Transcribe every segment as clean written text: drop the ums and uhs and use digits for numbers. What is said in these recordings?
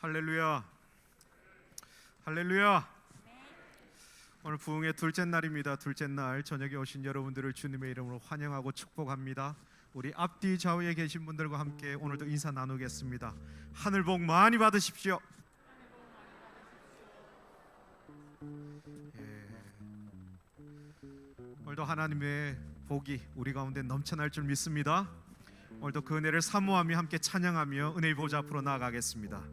할렐루야. 할렐루야. 오늘 부흥의 둘째 날입니다. 둘째 날 저녁에 오신 여러분들을 주님의 이름으로 환영하고 축복합니다. 우리 앞뒤 좌우에 계신 분들과 함께 오늘도 인사 나누겠습니다. 하늘 복 많이 받으십시오. 오늘도 하나님의 복이 우리 가운데 넘쳐날 줄 믿습니다. 오늘도 그 은혜를 사모하며 함께 찬양하며 은혜의 보좌 앞으로 나아가겠습니다.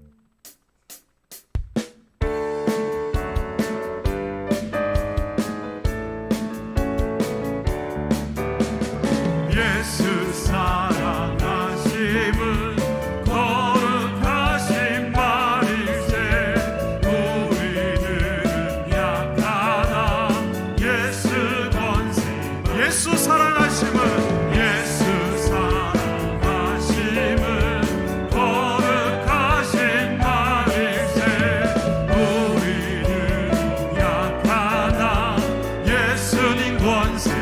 예수 사랑하심은 거룩하신 말일세. 우리들은 약하나 예수 권세. 예수 사랑하심은 예수 사랑하심은 거룩하신 말일세. 우리들은 약하나 예수님 권세.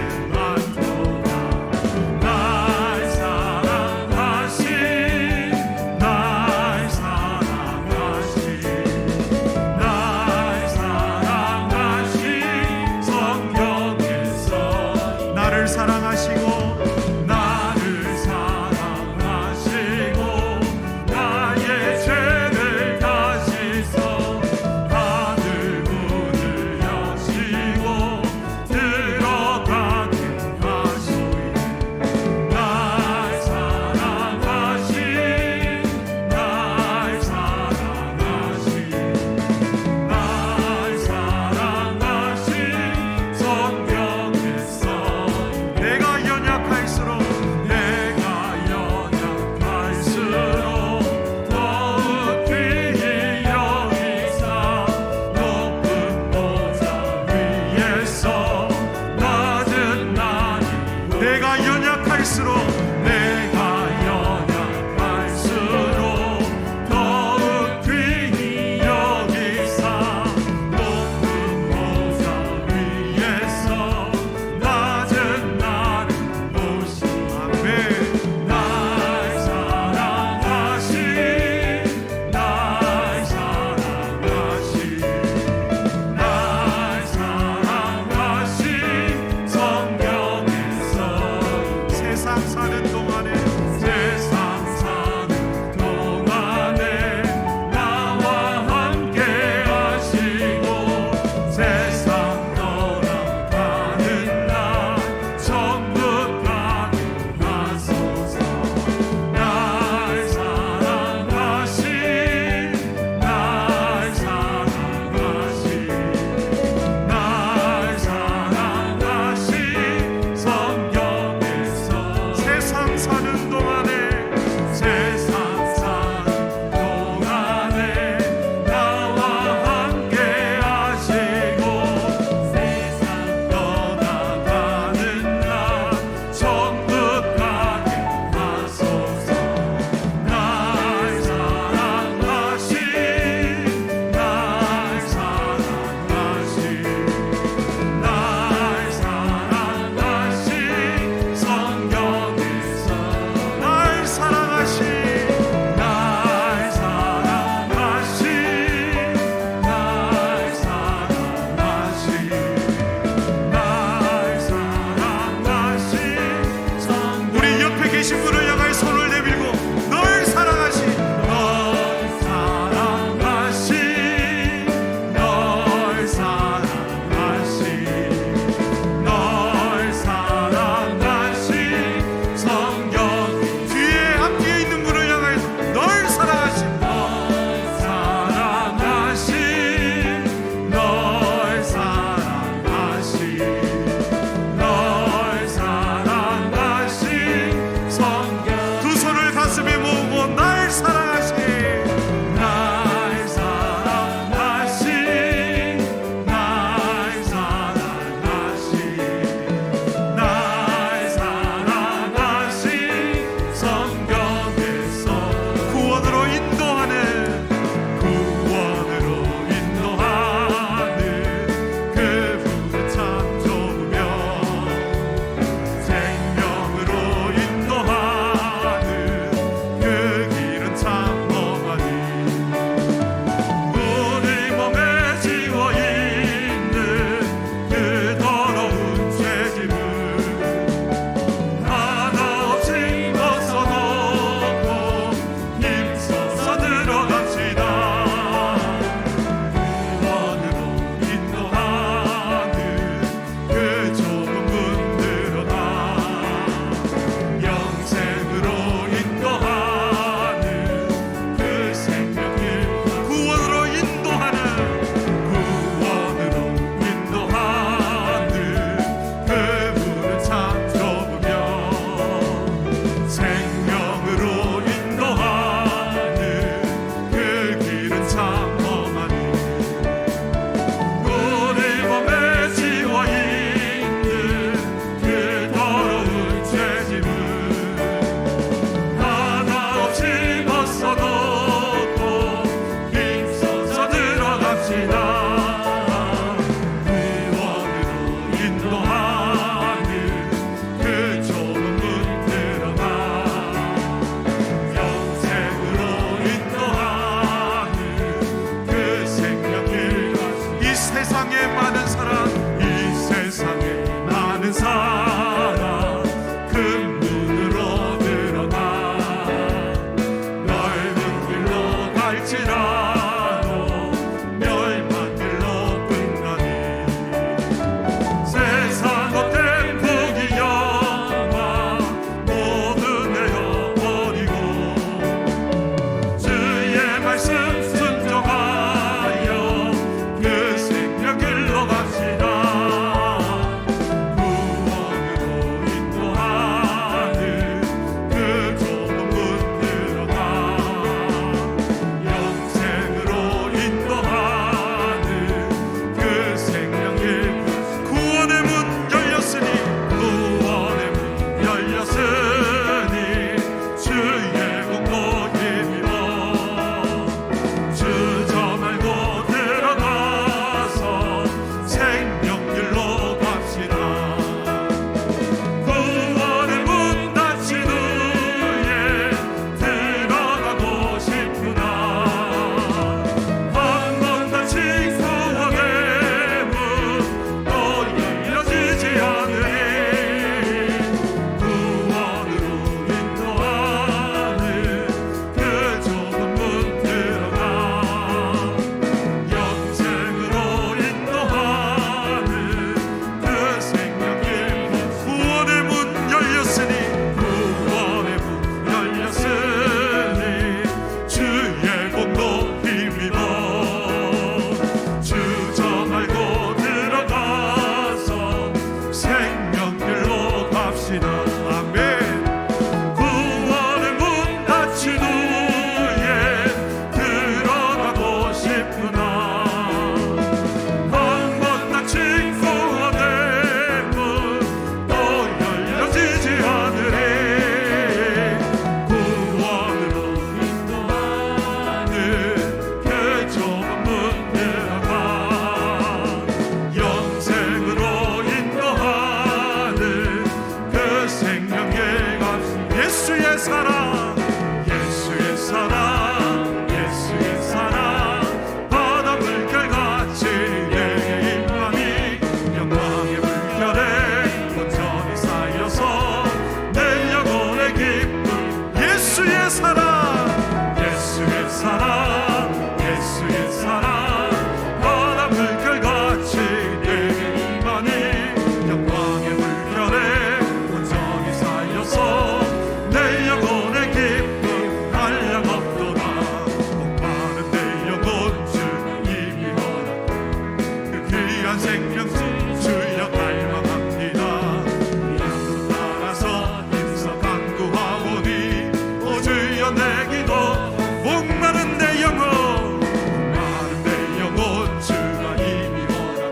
세상 사는 것이다. 아멘. 구원의 문 닫힌 후에 들어가고 싶구나. 한번 닫힌 구원의 문 또 열려지지 않으리. 구원으로 인도하는 그 좁은 문 들어가. 영생으로 인도하는 그 생명의 값. 예수의 사랑, 예수의 사랑, 예수의 사랑. 바다 물결같이 내게 임하니 영광의 물결에 온전히 쌓여서 내 영혼의 기쁨. 예수의 사랑, 예수의 사랑, 예수의 사랑. 바다 물결같이 내게 임하니 영광의 물결에 온전히 쌓여서 내 영혼의 기쁨 한량없도다. 목마른 내 영혼 주님이 허락 그 귀한 생명 주여 갈망합니다. 약속 따라서 힘써 간구하오니 오 주여 내 기도. 목마른 내 영혼, 목마른 내 영혼 주가 이미 허락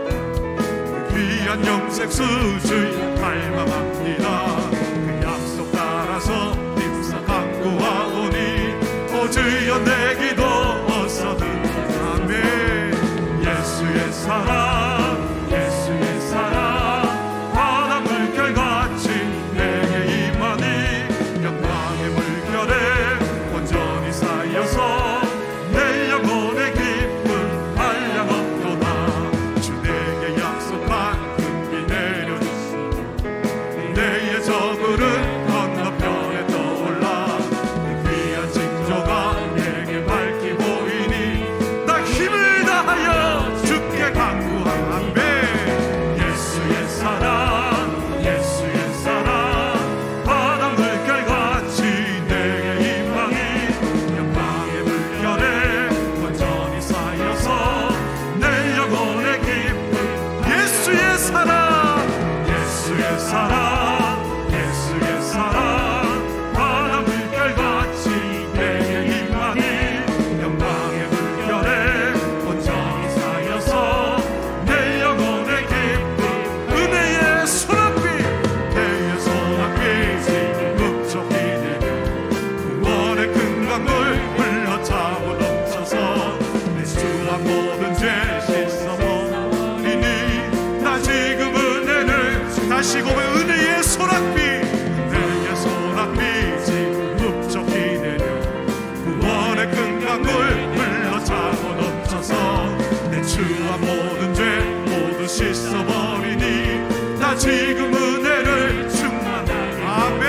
그 귀한 영생수 주여 갈망합니다. 그 약속 따라서 힘써 간구하오니 오 주여 내 기도 어서 듣소서. 아멘. 예수의 사랑, 예수의 사랑. 바다 물결같이 내게 임하니 영광의 물결에 온전히 쌓여서 내 영혼의 기쁨 한량없도다. 주 내게 약속한 금비 내려주시고 내의 저물은 건너편에 떠올라. 그 귀한 징조가 내게 밝히 보이니 나 힘을 다하여 주께 간구하네. 예수의 사랑, 예수의 사랑. 바다 물결같이 내게 임하니 영광의 물결에 온전히 쌓여서 내 영혼의 기쁨. 예수의 사랑, 예수의 사랑, 예수의 사랑. 바다 물결같이 내게 임하니 영광의 물결에 온전히 쌓여서 내 영혼의 기쁨. 은혜의 소낙비, 은혜의 소낙비 지금 흡족히 되며 구원의 큰 강물 흘러차고 넘쳐서 내 주와 모든 죄 씻어버리니 나 지금 은혜를. 다시 고백. 은혜의 소낙비, 은혜의 소낙비 지금 흡족히 되며 구원의 큰 강물 흘러차고 넘쳐서 내 주와 모든 죄 모두 씻어버리니 나 지금 은혜를 충만하게. 아멘.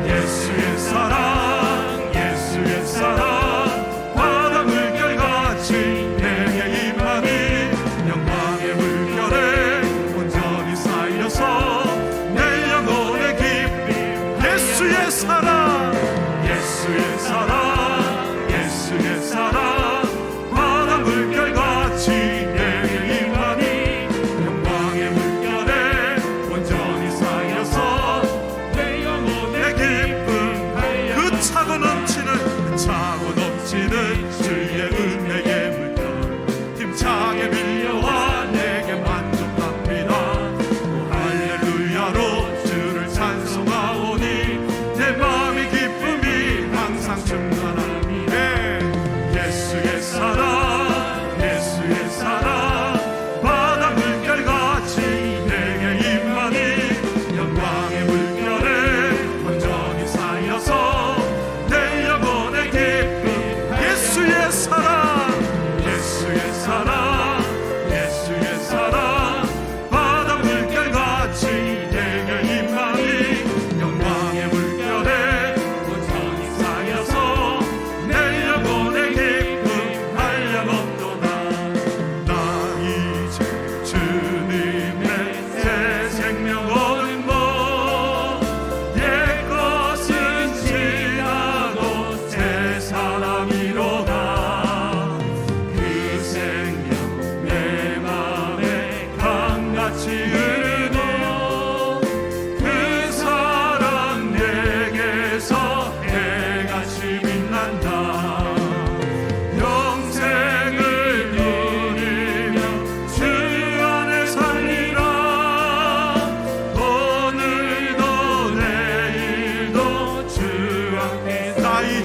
예수의 사랑, 예수의 사랑. 바다 물결같이 내게 임하니 영광의 물결에 온전히 쌓여서 내 영혼의 기쁨. 예수의 사랑, 예수의 사랑, 예수의 사랑. 바다 물결같이 내게 임하니 영광의 물결에 온전히 쌓여서 내 영혼의 기쁨. 그 차고 넘치는, 그 차고 넘치는 주의 은혜의 물결 힘차게 밀려와 내게 만족합니다. 오 할렐루야로 주를 찬송하오니 내 마음의 기쁨이 항상 충만합니다.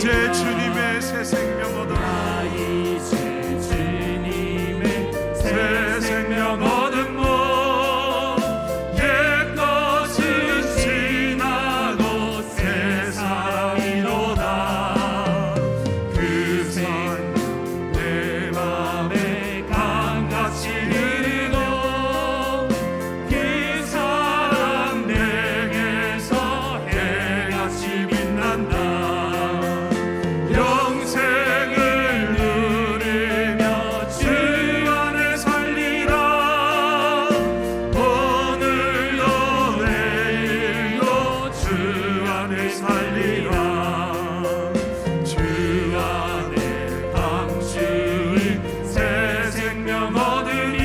이제 주님의 새 생명 얻으라. 이제 주님의 새 생명 얻음모 옛것은 지나고 새 사랑이로다. 그 생명 내 맘에 강같이 흐르고 그 사랑 내게서 해같이 빛난다. 영생을 누리며 주 안에 살리라. 오늘도 내일도 주 안에 살리라. 주 안에 당신이 새 생명 얻으니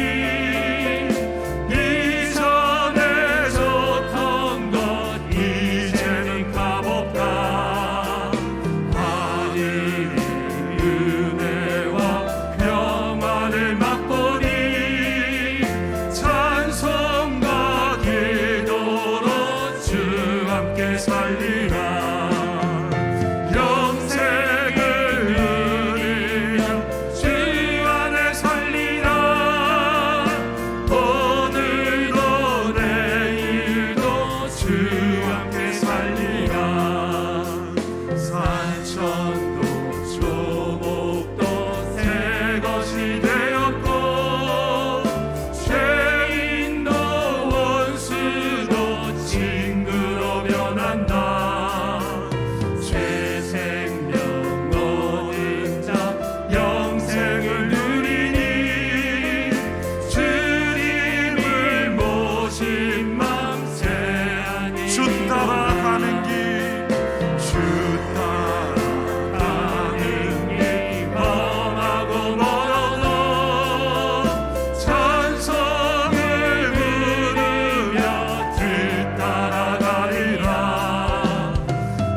이전에 줬던 것 이제는 값없다. 하늘의 은혜와 평안을 맛보니 찬송과 기도로 주 함께 살리라. 영생을 누리며 주 안에 살리라. 오늘도 내일도 주 함께 살리라. 산천도 초목도 새 것이 되었고 죄인도 원수도 친구로 변한다. 새 생명 얻은 자 영생을 누리니 주님을 모신 맘 새하니 주 따라가는 길, 주 따라가는 길 험하고 멀어도 찬송을 부르며 주 따라가리라.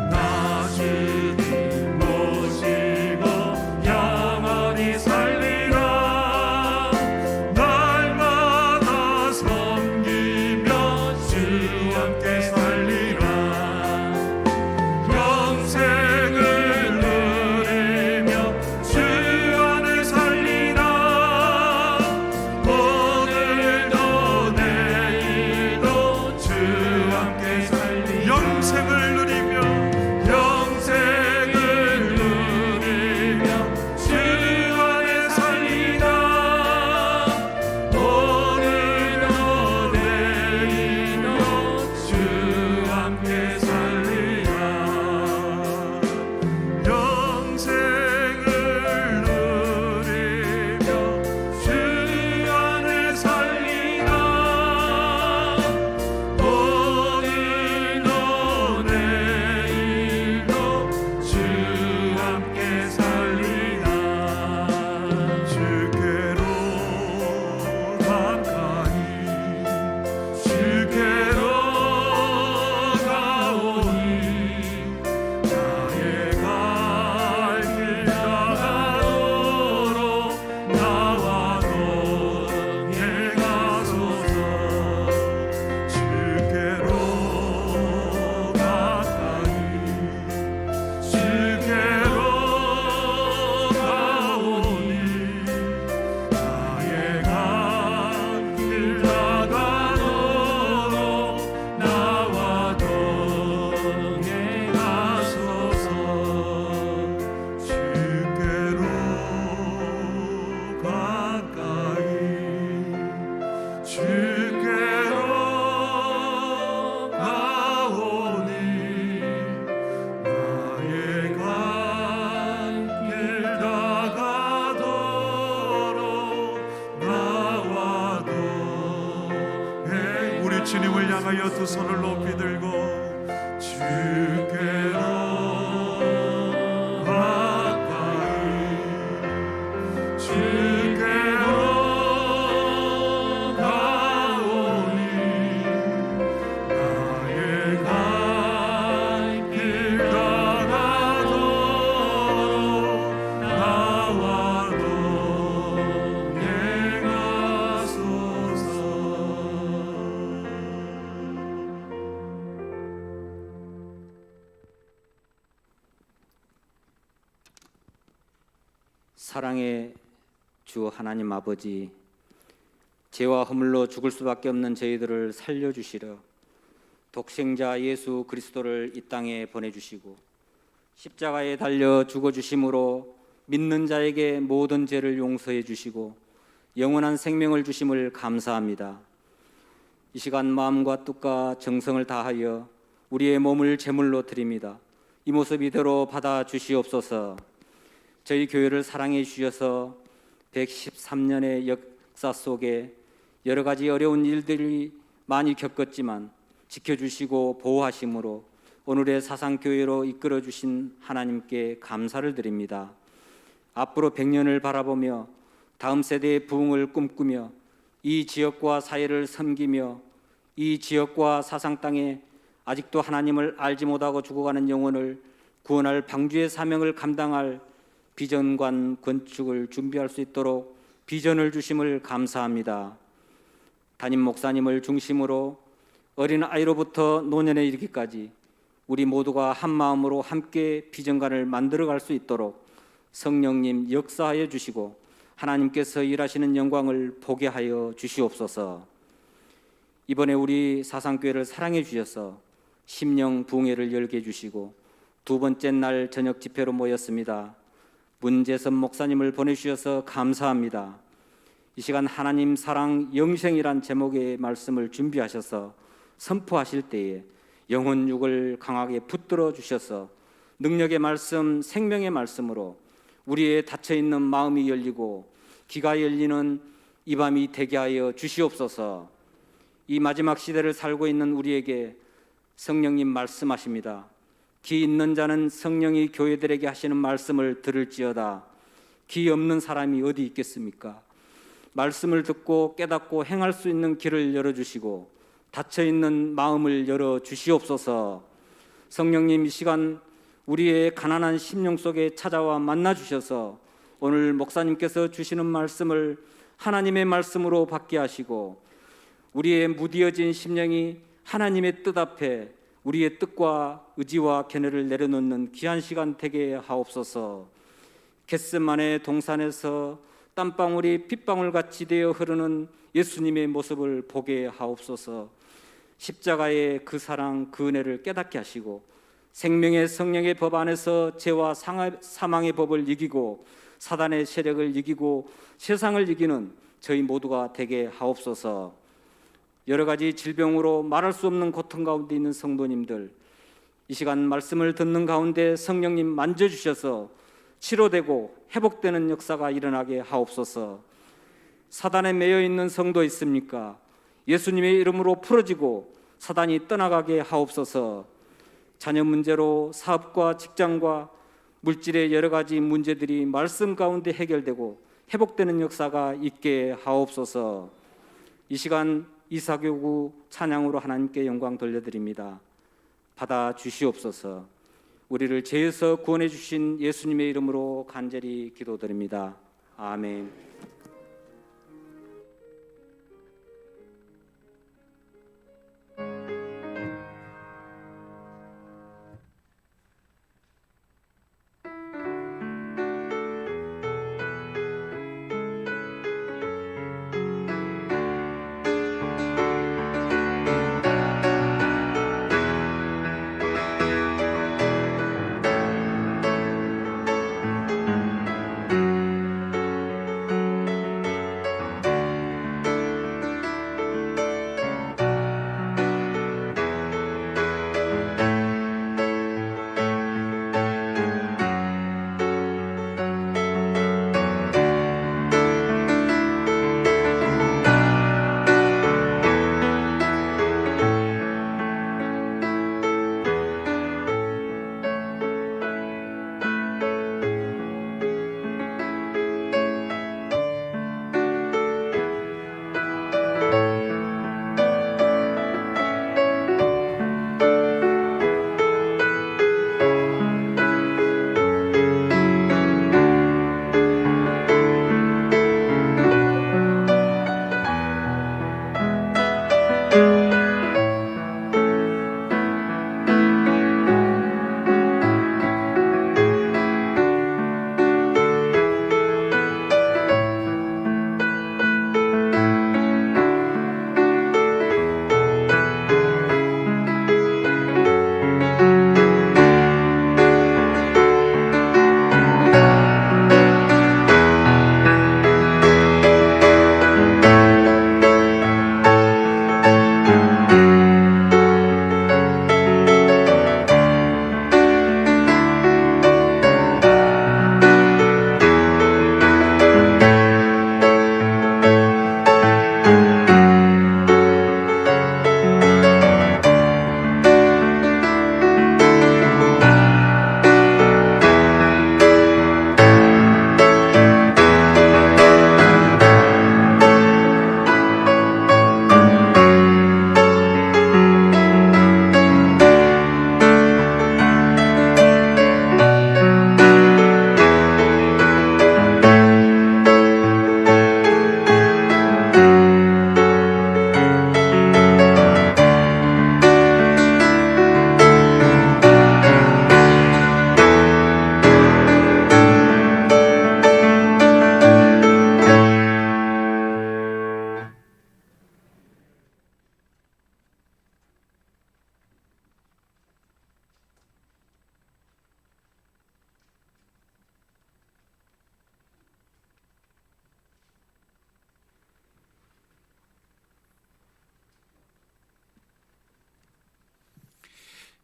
나 주님 모시고 영원히 살리라. 날마다 섬기며 주 함께 살리라. 영생을 누리며 주 안에 살리라. 오늘도 내일도 주 함께 살리라. 영생을 누리며 영생을 누리며 주 안에 살리라. 오늘도 내일도 주 함께 살리라. 영생을 누리며 주 안에 살리라. 오늘도 내일도 주 함께 살리라. 주께로 가까이 주께로 가오니 나의 갈 길 다가도록 나와 동행 가소서. 주께로 가까이 주께로 가오니 나의 갈 길 다가도록 나와 동행 가소서. 주께로 가까이 주께로 가오니 나의 갈 길 다가도록 나와 동행. 우리 주님을 향하여 두 손을 높이 들고 주께로 가까이 주께로 가오니 나의 갈 길 다가도록 나와 동행하소서. 사랑의 주 하나님 아버지, 죄와 허물로 죽을 수밖에 없는 저희들을 살려주시려 독생자 예수 그리스도를 이 땅에 보내주시고 십자가에 달려 죽어주심으로 믿는 자에게 모든 죄를 용서해 주시고 영원한 생명을 주심을 감사합니다. 이 시간 마음과 뜻과 정성을 다하여 우리의 몸을 제물로 드립니다. 이 모습 이대로 받아 주시옵소서. 저희 교회를 사랑해 주셔서 113년의 역사 속에 여러 가지 어려운 일들이 많이 겪었지만 지켜주시고 보호하심으로 오늘의 사상교회로 이끌어 주신 하나님께 감사를 드립니다. 앞으로 100년을 바라보며 다음 세대의 부흥을 꿈꾸며 이 지역과 사회를 섬기며 이 지역과 사상 땅에 아직도 하나님을 알지 못하고 죽어가는 영혼을 구원할 방주의 사명을 감당할 비전관 건축을 준비할 수 있도록 비전을 주심을 감사합니다. 담임 목사님을 중심으로 어린아이로부터 노년에 이르기까지 우리 모두가 한 마음으로 함께 비전관을 만들어갈 수 있도록 성령님 역사하여 주시고 하나님께서 일하시는 영광을 보게 하여 주시옵소서. 이번에 우리 사상교회를 사랑해 주셔서 심령 부흥회를 열게 해주시고 두 번째 날 저녁 집회로 모였습니다. 문재선 목사님을 보내주셔서 감사합니다. 이 시간 하나님 사랑 영생이란 제목의 말씀을 준비하셔서 선포하실 때에 영혼육을 강하게 붙들어 주셔서 능력의 말씀, 생명의 말씀으로 우리의 닫혀있는 마음이 열리고 귀가 열리는 이 밤이 되게 하여 주시옵소서. 이 마지막 시대를 살고 있는 우리에게 성령님 말씀하십니다. 귀 있는 자는 성령이 교회들에게 하시는 말씀을 들을지어다. 귀 없는 사람이 어디 있겠습니까? 말씀을 듣고 깨닫고 행할 수 있는 길을 열어주시고 닫혀있는 마음을 열어주시옵소서. 성령님 이 시간 우리의 가난한 심령 속에 찾아와 만나주셔서 오늘 목사님께서 주시는 말씀을 하나님의 말씀으로 받게 하시고 우리의 무디어진 심령이 하나님의 뜻 앞에 우리의 뜻과 의지와 견해를 내려놓는 귀한 시간 되게 하옵소서. 겟세마네 동산에서 땀방울이 핏방울같이 되어 흐르는 예수님의 모습을 보게 하옵소서. 십자가의 그 사랑, 그 은혜를 깨닫게 하시고 생명의 성령의 법 안에서 죄와 사망의 법을 이기고 사단의 세력을 이기고 세상을 이기는 저희 모두가 되게 하옵소서. 여러 가지 질병으로 말할 수 없는 고통 가운데 있는 성도님들, 이 시간 말씀을 듣는 가운데 성령님 만져주셔서 치료되고 회복되는 역사가 일어나게 하옵소서. 사단에 매여 있는 성도 있습니까? 예수님의 이름으로 풀어지고 사단이 떠나가게 하옵소서. 자녀 문제로 사업과 직장과 물질의 여러 가지 문제들이 말씀 가운데 해결되고 회복되는 역사가 있게 하옵소서. 이 시간 이사교구 찬양으로 하나님께 영광 돌려드립니다. 받아 주시옵소서. 우리를 죄에서 구원해 주신 예수님의 이름으로 간절히 기도드립니다. 아멘.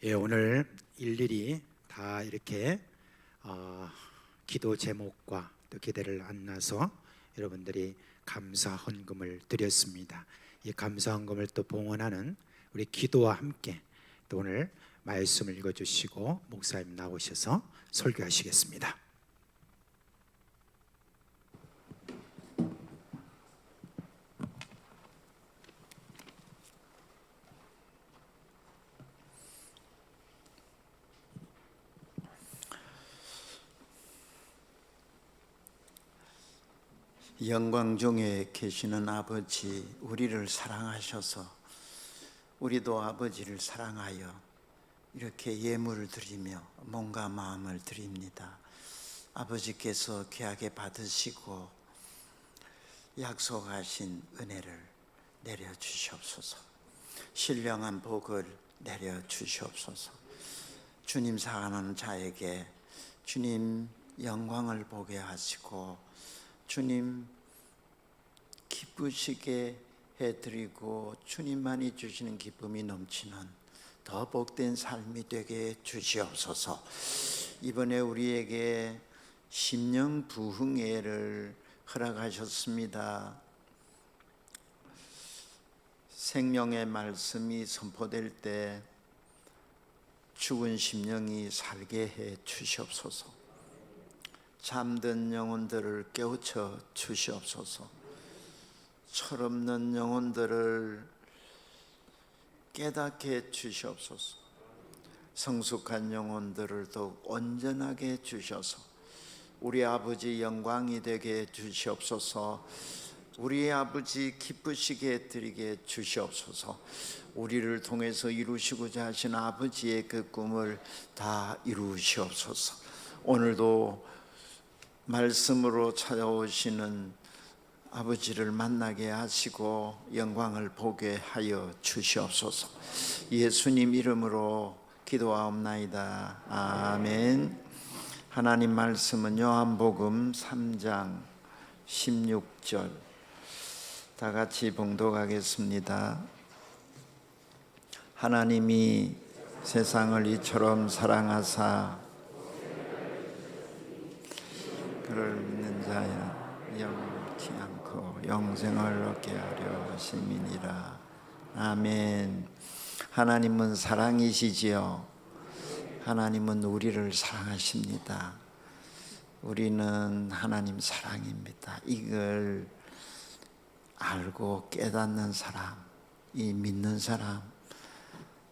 예, 오늘 일일이 다 이렇게 기도 제목과 또 기대를 안나서 여러분들이 감사 헌금을 드렸습니다. 이 감사 헌금을 또 봉헌하는 우리 기도와 함께 또 오늘 말씀을 읽어주시고 목사님 나오셔서 설교하시겠습니다. 영광 중에 계시는 아버지, 우리를 사랑하셔서 우리도 아버지를 사랑하여 이렇게 예물을 드리며 몸과 마음을 드립니다. 아버지께서 귀하게 받으시고 약속하신 은혜를 내려주시옵소서. 신령한 복을 내려주시옵소서. 주님 사랑하는 자에게 주님 영광을 보게 하시고 주님 기쁘시게 해드리고 주님만이 주시는 기쁨이 넘치는 더 복된 삶이 되게 주시옵소서. 이번에 우리에게 심령 부흥회를 허락하셨습니다. 생명의 말씀이 선포될 때 죽은 심령이 살게 해 주시옵소서. 잠든 영혼들을 깨우쳐 주시옵소서. 철없는 영혼들을 깨닫게 해 주시옵소서. 성숙한 영혼들을 더욱 온전하게 주셔서 우리 아버지 영광이 되게 해 주시옵소서. 우리 아버지 기쁘시게 드리게 주시옵소서. 우리를 통해서 이루시고자 하신 아버지의 그 꿈을 다 이루시옵소서. 오늘도 말씀으로 찾아오시는 아버지를 만나게 하시고 영광을 보게 하여 주시옵소서. 예수님 이름으로 기도하옵나이다. 아멘. 하나님 말씀은 요한복음 3장 16절 다 같이 봉독하겠습니다. 하나님이 세상을 이처럼 사랑하사 그를 믿는 자야 영원치 않고 영생을 얻게 하려 하심이니라. 아멘. 하나님은 사랑이시지요. 하나님은 우리를 사랑하십니다. 우리는 하나님 사랑입니다. 이걸 알고 깨닫는 사람, 이 믿는 사람,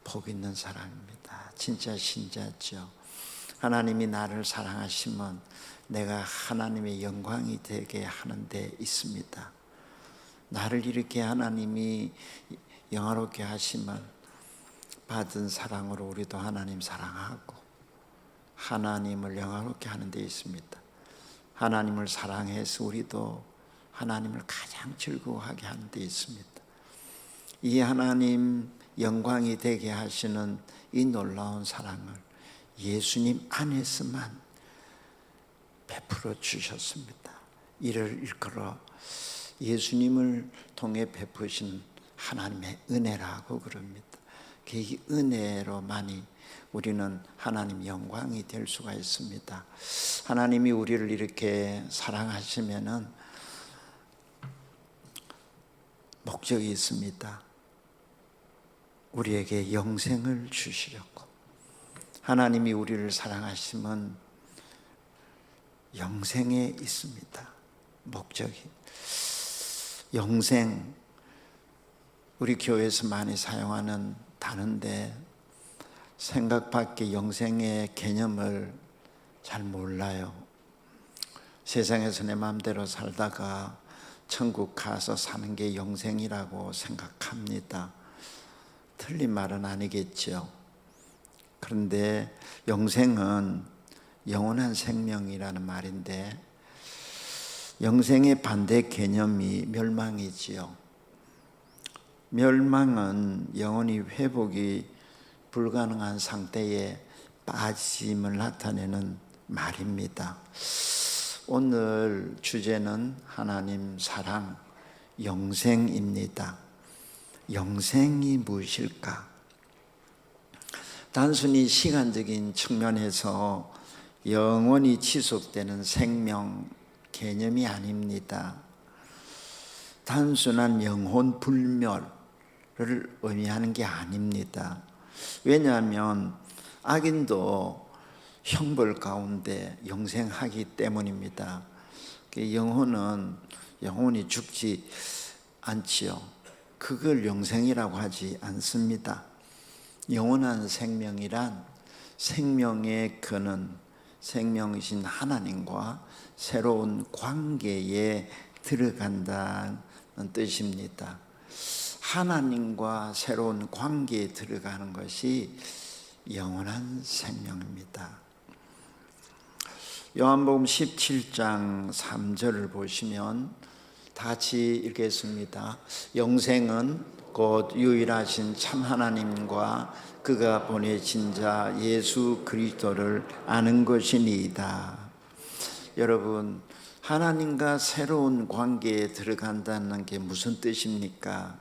복 있는 사람입니다. 진짜 신자죠. 하나님이 나를 사랑하시면 내가 하나님의 영광이 되게 하는 데 있습니다. 나를 이렇게 하나님이 영화롭게 하시면 받은 사랑으로 우리도 하나님 사랑하고 하나님을 영화롭게 하는 데 있습니다. 하나님을 사랑해서 우리도 하나님을 가장 즐거워하게 하는 데 있습니다. 이 하나님 영광이 되게 하시는 이 놀라운 사랑을 예수님 안에서만 베풀어 주셨습니다. 이를 일컬어 예수님을 통해 베푸신 하나님의 은혜라고 그럽니다. 그 은혜로만이 우리는 하나님 영광이 될 수가 있습니다. 하나님이 우리를 이렇게 사랑하시면은 목적이 있습니다. 우리에게 영생을 주시려고. 하나님이 우리를 사랑하시면 영생에 있습니다. 목적이. 영생, 우리 교회에서 많이 사용하는 단어인데 생각 밖의 영생의 개념을 잘 몰라요. 세상에서 내 마음대로 살다가 천국 가서 사는 게 영생이라고 생각합니다. 틀린 말은 아니겠죠. 그런데 영생은 영원한 생명이라는 말인데 영생의 반대 개념이 멸망이지요. 멸망은 영원히 회복이 불가능한 상태에 빠짐을 나타내는 말입니다. 오늘 주제는 하나님 사랑, 영생입니다. 영생이 무엇일까? 단순히 시간적인 측면에서 영원히 지속되는 생명 개념이 아닙니다. 단순한 영혼 불멸을 의미하는 게 아닙니다. 왜냐하면 악인도 형벌 가운데 영생하기 때문입니다. 영혼이 죽지 않지요. 그걸 영생이라고 하지 않습니다. 영원한 생명이란 생명의 근원, 생명이신 하나님과 새로운 관계에 들어간다는 뜻입니다. 하나님과 새로운 관계에 들어가는 것이 영원한 생명입니다. 요한복음 17장 3절을 보시면 같이 읽겠습니다. 영생은 곧 유일하신 참 하나님과 그가 보내신 자 예수 그리스도를 아는 것이니이다. 여러분, 하나님과 새로운 관계에 들어간다는 게 무슨 뜻입니까?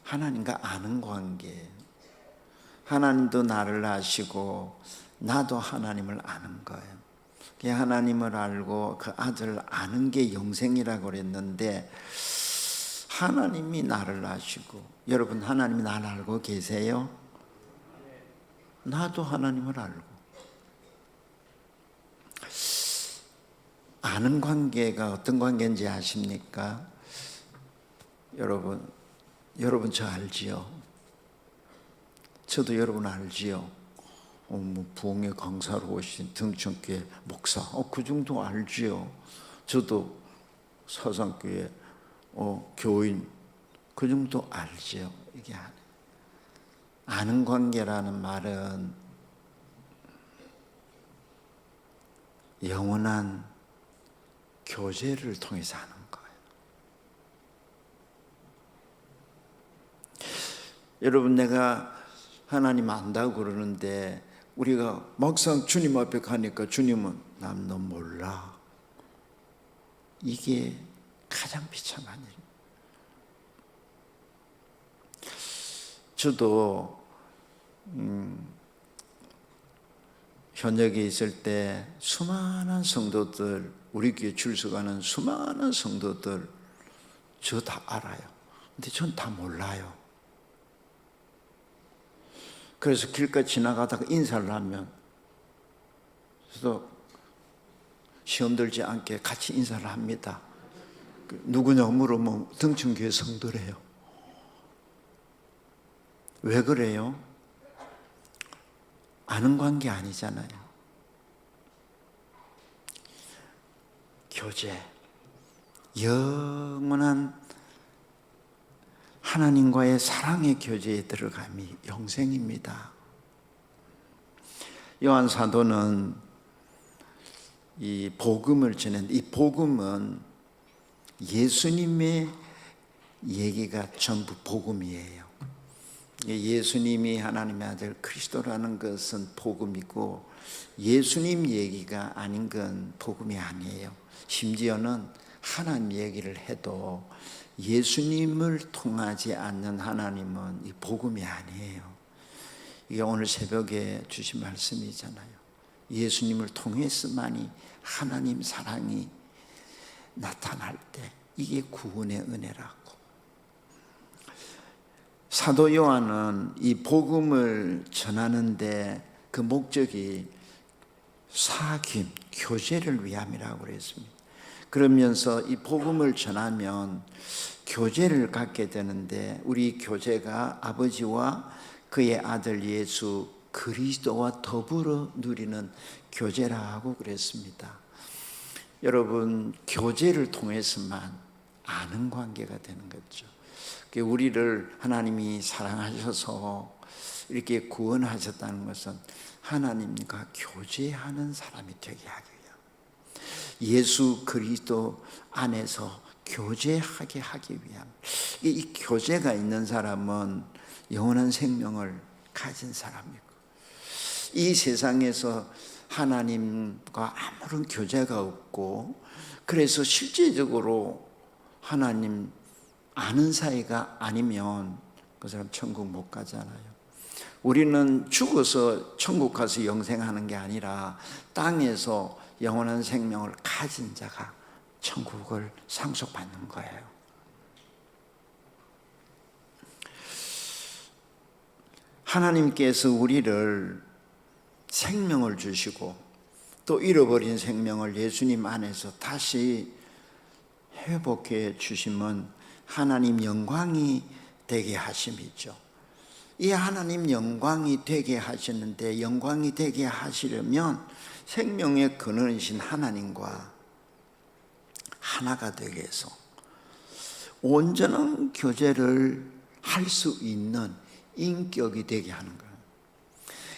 하나님과 아는 관계. 하나님도 나를 아시고 나도 하나님을 아는 거예요. 하나님을 알고 그 아들을 아는 게 영생이라고 그랬는데, 하나님이 나를 아시고, 여러분 하나님이 나를 알고 계세요? 나도 하나님을 알고. 아는 관계가 어떤 관계인지 아십니까? 여러분 저 알지요? 저도 여러분 알지요? 부흥회 강사로 오신 등천교회 목사, 그 정도 알지요? 저도 사상교회 교인, 그 정도 알지요? 이게 아는 관계라는 말은 영원한 교제를 통해서 하는 거예요. 여러분, 내가 하나님 안다고 그러는데 우리가 막상 주님 앞에 가니까 주님은 난 너 몰라. 이게 가장 비참한 일입니다. 저도 현역에 있을 때 수많은 성도들, 우리 교회 출석하는 수많은 성도들 저 다 알아요. 근데 전 다 몰라요. 그래서 길가 지나가다가 인사를 하면 저도 시험 들지 않게 같이 인사를 합니다. 누구냐고 물으면 등촌교회 성도래요. 왜 그래요? 아는 관계 아니잖아요. 교제, 영원한 하나님과의 사랑의 교제에 들어감이 영생입니다. 요한 사도는 이 복음을 전했는데, 이 복음은 예수님의 얘기가 전부 복음이에요. 예수님이 하나님의 아들 그리스도라는 것은 복음이고, 예수님 얘기가 아닌 건 복음이 아니에요. 심지어는 하나님 얘기를 해도 예수님을 통하지 않는 하나님은 이 복음이 아니에요. 이게 오늘 새벽에 주신 말씀이잖아요. 예수님을 통해서만이 하나님 사랑이 나타날 때 이게 구원의 은혜라고. 사도 요한은 이 복음을 전하는데 그 목적이 사귐, 교제를 위함이라고 그랬습니다. 그러면서 이 복음을 전하면 교제를 갖게 되는데, 우리 교제가 아버지와 그의 아들 예수 그리스도와 더불어 누리는 교제라고 그랬습니다. 여러분, 교제를 통해서만 아는 관계가 되는 거죠. 우리를 하나님이 사랑하셔서 이렇게 구원하셨다는 것은 하나님과 교제하는 사람이 되게 하기 위함, 예수 그리스도 안에서 교제하게 하기 위함. 이 교제가 있는 사람은 영원한 생명을 가진 사람이고, 이 세상에서 하나님과 아무런 교제가 없고, 그래서 실제적으로 하나님 아는 사이가 아니면 그 사람 천국 못 가잖아요. 우리는 죽어서 천국 가서 영생하는 게 아니라 땅에서 영원한 생명을 가진 자가 천국을 상속받는 거예요. 하나님께서 우리를 생명을 주시고 또 잃어버린 생명을 예수님 안에서 다시 회복해 주시면 하나님 영광이 되게 하심이죠. 이 하나님 영광이 되게 하시는데, 영광이 되게 하시려면 생명의 근원이신 하나님과 하나가 되게 해서 온전한 교제를 할 수 있는 인격이 되게 하는 거예요.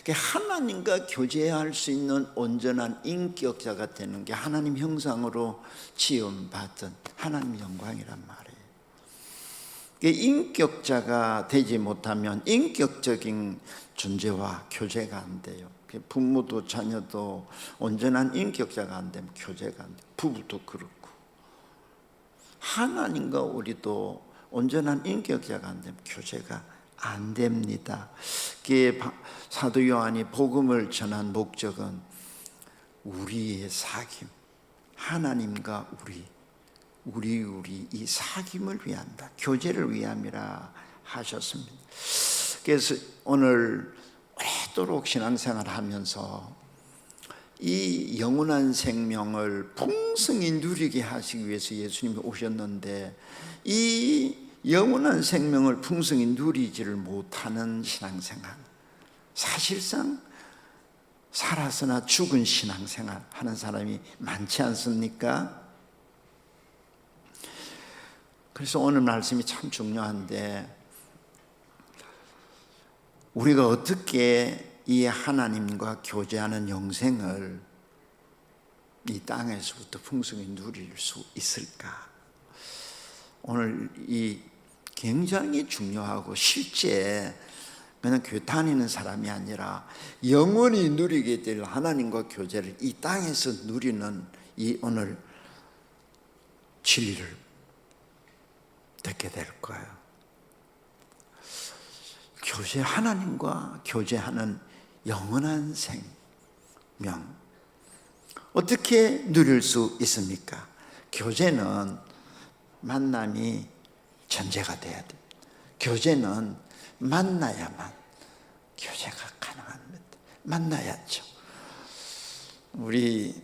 하나님과 교제할 수 있는 온전한 인격자가 되는 게 하나님 형상으로 지음받은 하나님 영광이란 말이에요. 인격자가 되지 못하면 인격적인 존재와 교제가 안 돼요. 부모도 자녀도 온전한 인격자가 안 되면 교제가 안 돼요. 부부도 그렇고 하나님과 우리도 온전한 인격자가 안 되면 교제가 안 됩니다. 사도 요한이 복음을 전한 목적은 우리의 사귐, 하나님과 우리 이 사귐을 위한다, 교제를 위함이라 하셨습니다. 그래서 오늘 오래도록 신앙생활을 하면서 이 영원한 생명을 풍성히 누리게 하시기 위해서 예수님이 오셨는데, 이 영원한 생명을 풍성히 누리지를 못하는 신앙생활, 사실상 살아서나 죽은 신앙생활 하는 사람이 많지 않습니까? 그래서 오늘 말씀이 참 중요한데, 우리가 어떻게 이 하나님과 교제하는 영생을 이 땅에서부터 풍성히 누릴 수 있을까? 오늘 이 굉장히 중요하고, 실제 그냥 교회 다니는 사람이 아니라 영원히 누리게 될 하나님과 교제를 이 땅에서 누리는 이 오늘 진리를 듣게 될 거예요. 교제, 하나님과 교제하는 영원한 생명, 어떻게 누릴 수 있습니까? 교제는 만남이 전제가 돼야 돼. 교제는 만나야만 교제가 가능합니다. 만나야죠. 우리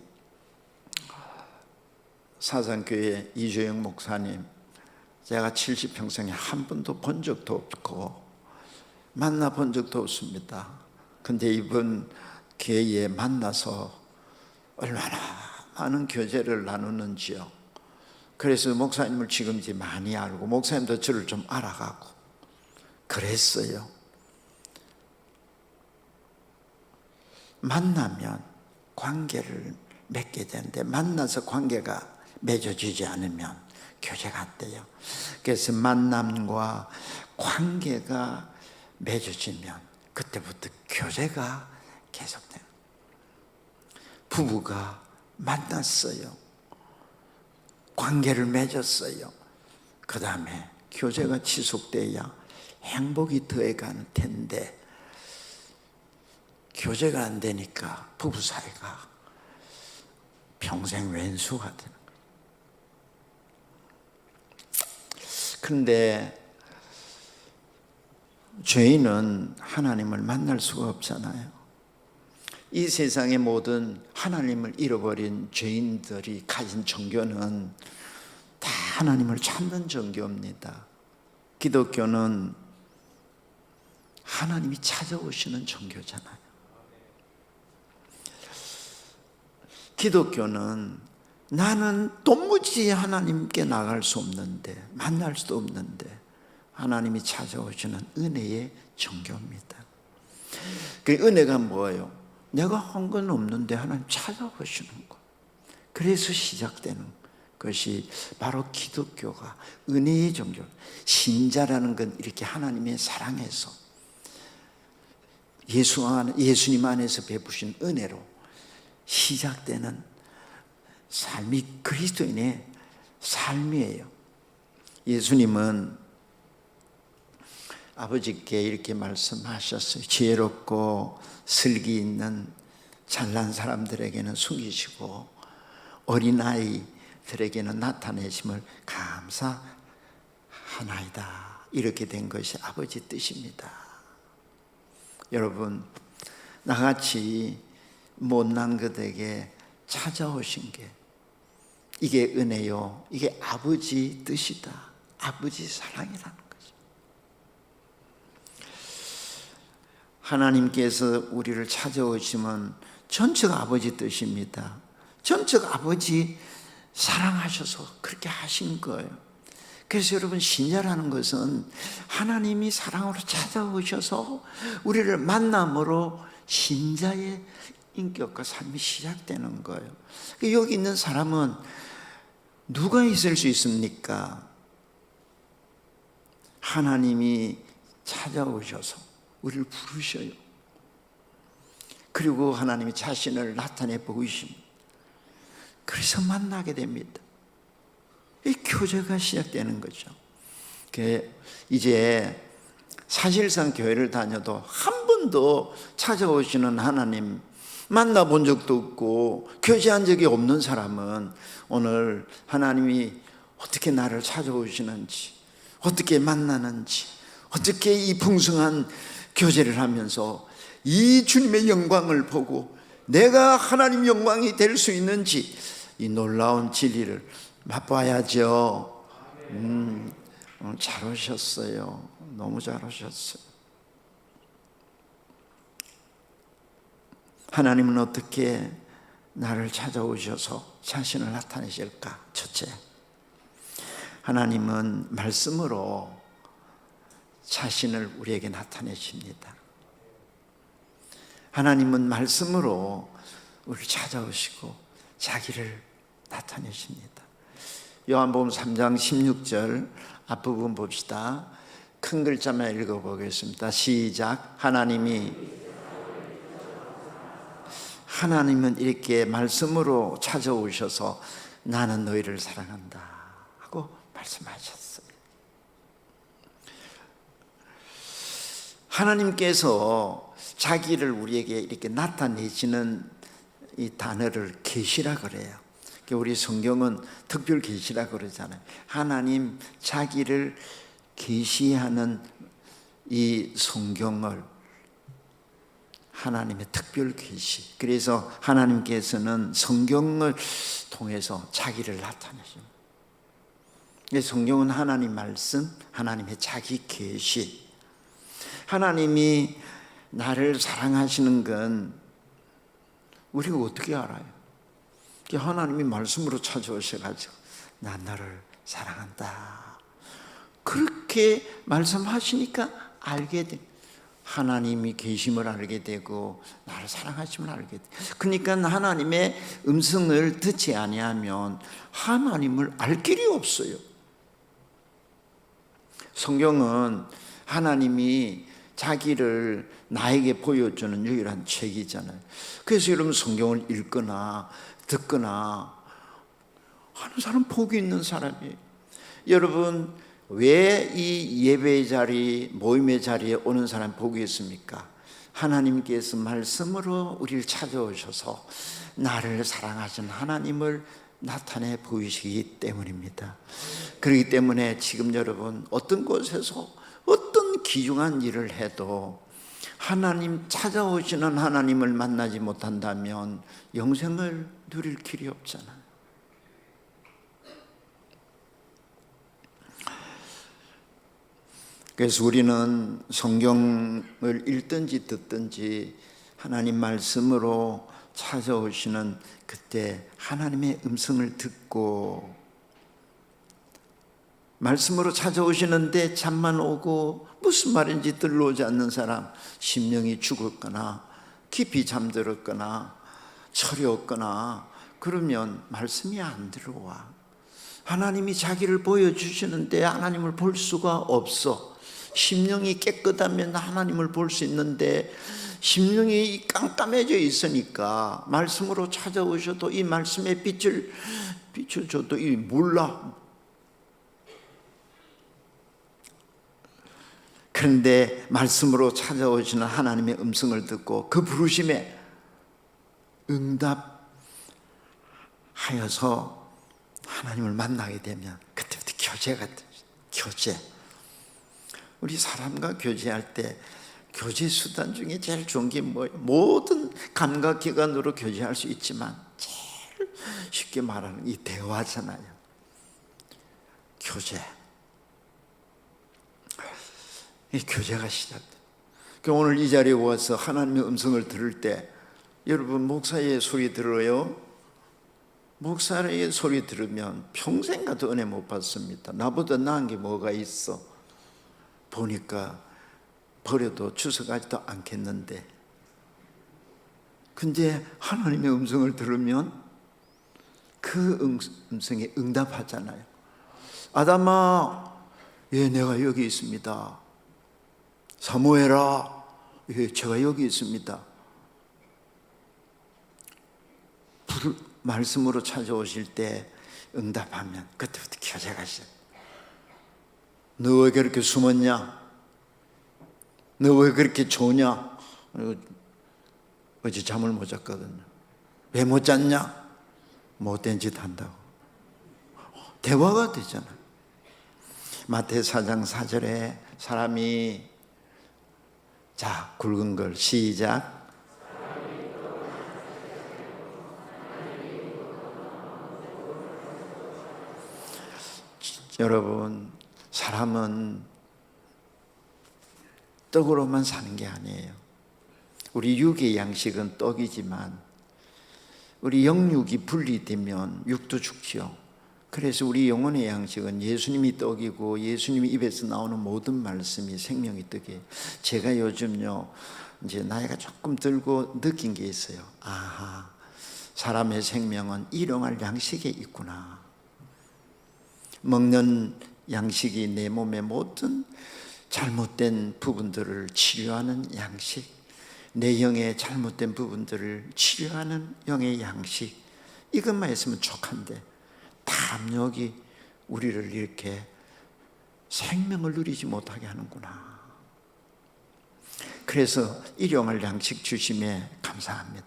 사상교회 이조영 목사님, 제가 70평생에 한 번도 본 적도 없고 만나본 적도 없습니다. 근데 이번 기회에 만나서 얼마나 많은 교제를 나누는지요. 그래서 목사님을 지금 이제 많이 알고, 목사님도 저를 좀 알아가고 그랬어요. 만나면 관계를 맺게 되는데, 만나서 관계가 맺어지지 않으면 교제가 안 돼요. 그래서 만남과 관계가 맺어지면 그때부터 교제가 계속돼요. 부부가 만났어요. 관계를 맺었어요. 그 다음에 교제가 지속돼야 행복이 더해가는 텐데, 교제가 안 되니까 부부 사이가 평생 왼수가 되는 거예요. 그런데 죄인은 하나님을 만날 수가 없잖아요. 이 세상의 모든 하나님을 잃어버린 죄인들이 가진 종교는 다 하나님을 찾는 종교입니다. 기독교는 하나님이 찾아오시는 종교잖아요. 기독교는 나는 도무지 하나님께 나갈 수 없는데, 만날 수도 없는데 하나님이 찾아오시는 은혜의 종교입니다. 그 은혜가 뭐예요? 내가 한 건 없는데 하나님 찾아오시는 거. 그래서 시작되는 것이 바로 기독교가 은혜의 종교. 신자라는 건 이렇게 하나님의 사랑에서 예수님 안에서 베푸신 은혜로 시작되는 삶이 그리스도인의 삶이에요. 예수님은 아버지께 이렇게 말씀하셨어요. 지혜롭고 슬기 있는 잘난 사람들에게는 숨기시고 어린아이들에게는 나타내심을 감사하나이다. 이렇게 된 것이 아버지 뜻입니다. 여러분, 나같이 못난 것에게 찾아오신 게 이게 은혜요, 이게 아버지 뜻이다. 아버지 사랑이라는 거죠. 하나님께서 우리를 찾아오시면 전적 아버지 뜻입니다. 전적 아버지 사랑하셔서 그렇게 하신 거예요. 그래서 여러분, 신자라는 것은 하나님이 사랑으로 찾아오셔서 우리를 만남으로 신자의 인격과 삶이 시작되는 거예요. 여기 있는 사람은 누가 있을 수 있습니까? 하나님이 찾아오셔서 우리를 부르셔요. 그리고 하나님이 자신을 나타내 보이십니다. 그래서 만나게 됩니다. 이 교제가 시작되는 거죠. 이제 사실상 교회를 다녀도 한 번도 찾아오시는 하나님 만나본 적도 없고 교제한 적이 없는 사람은 오늘 하나님이 어떻게 나를 찾아오시는지, 어떻게 만나는지, 어떻게 이 풍성한 교제를 하면서 이 주님의 영광을 보고 내가 하나님 영광이 될 수 있는지 이 놀라운 진리를 맛봐야죠. 잘 오셨어요. 너무 잘 오셨어요. 하나님은 어떻게 나를 찾아오셔서 자신을 나타내실까? 첫째, 하나님은 말씀으로 자신을 우리에게 나타내십니다. 하나님은 말씀으로 우리를 찾아오시고 자기를 나타내십니다. 요한복음 3장 16절 앞부분 봅시다. 큰 글자만 읽어보겠습니다. 시작. 하나님은 이렇게 말씀으로 찾아오셔서 나는 너희를 사랑한다 하고 말씀하셨어요. 하나님께서 자기를 우리에게 이렇게 나타내시는 이 단어를 계시라 그래요. 우리 성경은 특별 계시라 그러잖아요. 하나님 자기를 계시하는 이 성경을 하나님의 특별 계시. 그래서 하나님께서는 성경을 통해서 자기를 나타내십니다. 성경은 하나님 말씀, 하나님의 자기 계시. 하나님이 나를 사랑하시는 건 우리가 어떻게 알아요? 하나님이 말씀으로 찾아오셔가지고 난 너를 사랑한다 그렇게 말씀하시니까 알게 돼. 하나님이 계심을 알게 되고 나를 사랑하심을 알게 돼. 그러니까 하나님의 음성을 듣지 아니하면 하나님을 알 길이 없어요. 성경은 하나님이 자기를 나에게 보여주는 유일한 책이잖아요. 그래서 여러분, 성경을 읽거나 듣거나 하는 사람 복이 있는 사람이에요. 여러분, 왜 이 예배의 자리, 모임의 자리에 오는 사람 복이 있습니까? 하나님께서 말씀으로 우리를 찾아오셔서 나를 사랑하신 하나님을 나타내 보이시기 때문입니다. 그렇기 때문에 지금 여러분, 어떤 곳에서 어떤 귀중한 일을 해도 하나님 찾아오시는 하나님을 만나지 못한다면 영생을 누릴 길이 없잖아요. 그래서 우리는 성경을 읽든지 듣든지 하나님 말씀으로 찾아오시는 그때 하나님의 음성을 듣고, 말씀으로 찾아오시는데 잠만 오고 무슨 말인지 들러오지 않는 사람, 심령이 죽었거나 깊이 잠들었거나 철이 없거나 그러면 말씀이 안 들어와. 하나님이 자기를 보여주시는데 하나님을 볼 수가 없어. 심령이 깨끗하면 하나님을 볼 수 있는데 심령이 깜깜해져 있으니까 말씀으로 찾아오셔도 이 말씀의 빛을 비춰줘도 이 몰라. 그런데 말씀으로 찾아오시는 하나님의 음성을 듣고 그 부르심에 응답하여서 하나님을 만나게 되면 그때부터 교제가 돼요. 교제. 우리 사람과 교제할 때 교제 수단 중에 제일 좋은 게 뭐예요? 모든 감각기관으로 교제할 수 있지만 제일 쉽게 말하는 이 대화잖아요. 교제. 이 교제가 시작돼요. 오늘 이 자리에 와서 하나님의 음성을 들을 때 여러분 목사의 소리 들어요? 목사의 소리 들으면 평생 가도 은혜 못 받습니다. 나보다 나은 게 뭐가 있어? 보니까 버려도 주워가지도 않겠는데, 근데 하나님의 음성을 들으면 그 음성에 응답하잖아요. 아담아, 예, 내가 여기 있습니다. 사무엘아, 예, 제가 여기 있습니다. 말씀으로 찾아오실 때 응답하면 그때부터 교제가 시작. 너 왜 그렇게 숨었냐? 너 왜 그렇게 조냐? 어제 잠을 못 잤거든요. 왜 못 잤냐? 못된 짓 한다고. 대화가 되잖아요. 마태오 4장 4절에 사람이, 자, 굵은 걸 시작. 여러분, 사람은 떡으로만 사는 게 아니에요. 우리 육의 양식은 떡이지만 우리 영육이 분리되면 육도 죽지요. 그래서 우리 영혼의 양식은 예수님이 떡이고 예수님이 입에서 나오는 모든 말씀이 생명의 떡이에요. 제가 요즘요, 이제 나이가 조금 들고 느낀 게 있어요. 아하, 사람의 생명은 일용할 양식에 있구나. 먹는 양식이 내 몸의 모든 잘못된 부분들을 치료하는 양식, 내 영의 잘못된 부분들을 치료하는 영의 양식, 이것만 있으면 족한데 탐욕이 우리를 이렇게 생명을 누리지 못하게 하는구나. 그래서 일용할 양식 주심에 감사합니다.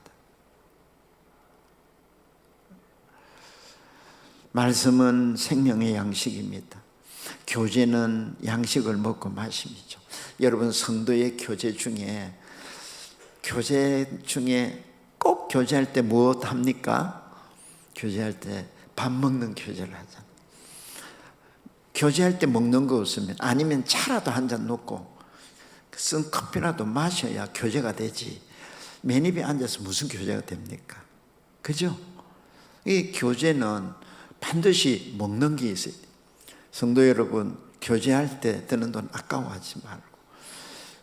말씀은 생명의 양식입니다. 교제는 양식을 먹고 마심이죠. 여러분, 성도의 교제 중에 꼭 교제할 때 무엇 합니까? 교제할 때 밥 먹는 교제를 하잖아요. 교제할 때 먹는 거 없으면, 아니면 차라도 한 잔 놓고 쓴 커피라도 마셔야 교제가 되지. 맨 입에 앉아서 무슨 교제가 됩니까? 그죠? 이 교제는 반드시 먹는 게 있어요. 성도 여러분, 교제할 때 드는 돈 아까워하지 말고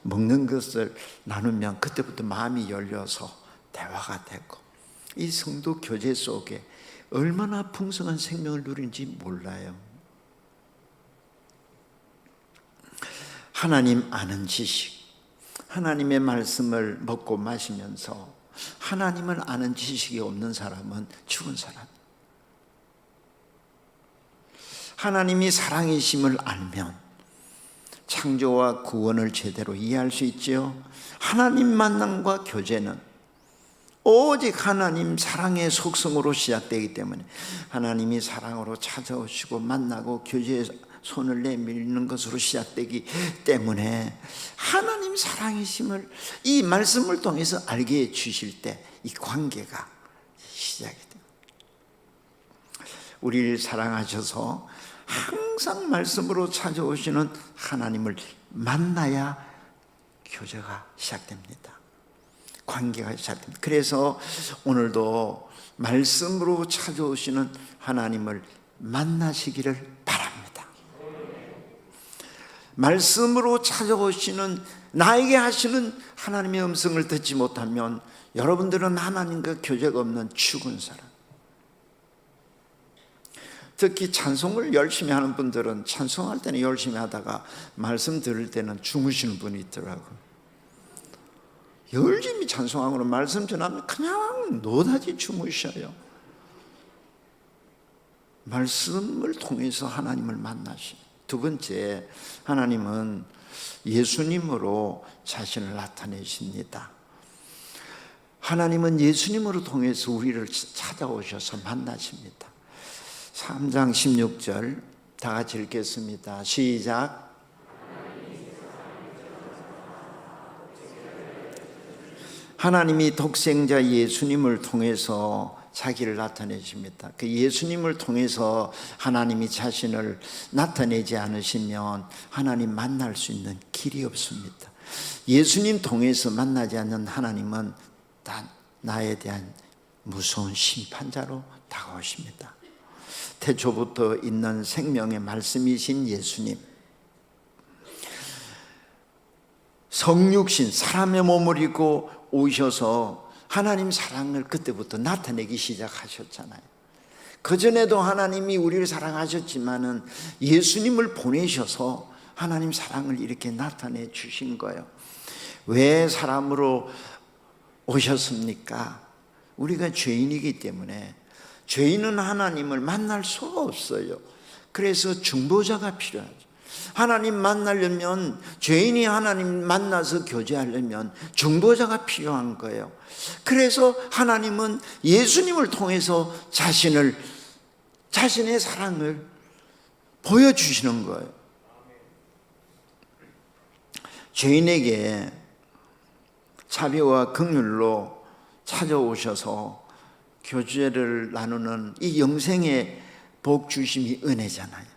먹는 것을 나누면 그때부터 마음이 열려서 대화가 되고, 이 성도 교제 속에 얼마나 풍성한 생명을 누리는지 몰라요. 하나님 아는 지식, 하나님의 말씀을 먹고 마시면서 하나님을 아는 지식이 없는 사람은 죽은 사람. 하나님이 사랑이심을 알면 창조와 구원을 제대로 이해할 수 있지요. 하나님 만남과 교제는 오직 하나님 사랑의 속성으로 시작되기 때문에, 하나님이 사랑으로 찾아오시고 만나고 교제에 손을 내밀는 것으로 시작되기 때문에 하나님 사랑이심을 이 말씀을 통해서 알게 해 주실 때 이 관계가 시작이 돼요. 우리를 사랑하셔서 항상 말씀으로 찾아오시는 하나님을 만나야 교제가 시작됩니다. 관계가 시작됩니다. 그래서 오늘도 말씀으로 찾아오시는 하나님을 만나시기를 바랍니다. 말씀으로 찾아오시는, 나에게 하시는 하나님의 음성을 듣지 못하면 여러분들은 하나님과 교제가 없는 죽은 사람. 특히 찬송을 열심히 하는 분들은 찬송할 때는 열심히 하다가 말씀 들을 때는 주무시는 분이 있더라고요. 열심히 찬송하고는 말씀 전하면 그냥 노다지 주무셔요. 말씀을 통해서 하나님을 만나시. 두 번째, 하나님은 예수님으로 자신을 나타내십니다. 하나님은 예수님으로 통해서 우리를 찾아오셔서 만나십니다. 3장 16절 다 같이 읽겠습니다. 시작. 하나님이 독생자 예수님을 통해서 자기를 나타내십니다. 그 예수님을 통해서 하나님이 자신을 나타내지 않으시면 하나님 만날 수 있는 길이 없습니다. 예수님 통해서 만나지 않는 하나님은 다 나에 대한 무서운 심판자로 다가오십니다. 태초부터 있는 생명의 말씀이신 예수님, 성육신 사람의 몸을 입고 오셔서 하나님 사랑을 그때부터 나타내기 시작하셨잖아요. 그전에도 하나님이 우리를 사랑하셨지만은 예수님을 보내셔서 하나님 사랑을 이렇게 나타내 주신 거예요. 왜 사람으로 오셨습니까? 우리가 죄인이기 때문에 죄인은 하나님을 만날 수가 없어요. 그래서 중보자가 필요하죠. 하나님 만나려면, 죄인이 하나님 만나서 교제하려면 중보자가 필요한 거예요. 그래서 하나님은 예수님을 통해서 자신의 사랑을 보여주시는 거예요. 죄인에게 자비와 긍휼로 찾아오셔서 교제를 나누는 이 영생의 복 주심이 은혜잖아요.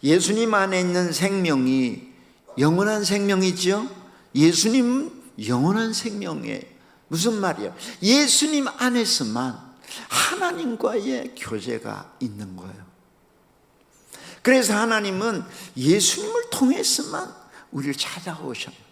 예수님 안에 있는 생명이 영원한 생명이죠. 예수님은 영원한 생명이에요. 무슨 말이에요? 예수님 안에서만 하나님과의 교제가 있는 거예요. 그래서 하나님은 예수님을 통해서만 우리를 찾아오셔요.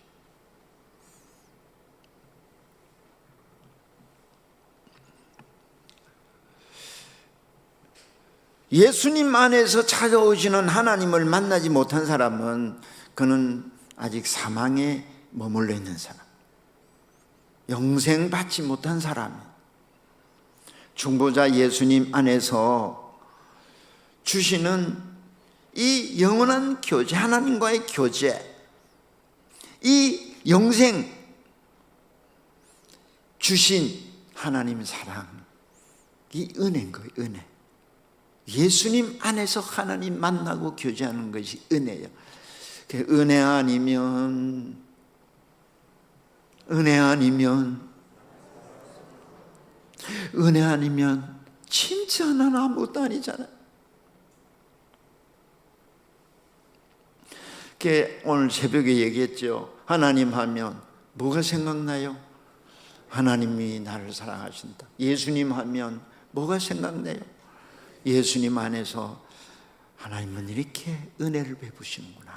예수님 안에서 찾아오시는 하나님을 만나지 못한 사람은 그는 아직 사망에 머물러 있는 사람, 영생 받지 못한 사람. 중보자 예수님 안에서 주시는 이 영원한 교제, 하나님과의 교제, 이 영생 주신 하나님 사랑, 이 은혜인 거예요. 은혜. 예수님 안에서 하나님 만나고 교제하는 것이 은혜예요. 은혜 아니면 진짜 난 아무것도 아니잖아요. 오늘 새벽에 얘기했죠. 하나님 하면 뭐가 생각나요? 하나님이 나를 사랑하신다. 예수님 하면 뭐가 생각나요? 예수님 안에서 하나님은 이렇게 은혜를 베푸시는구나.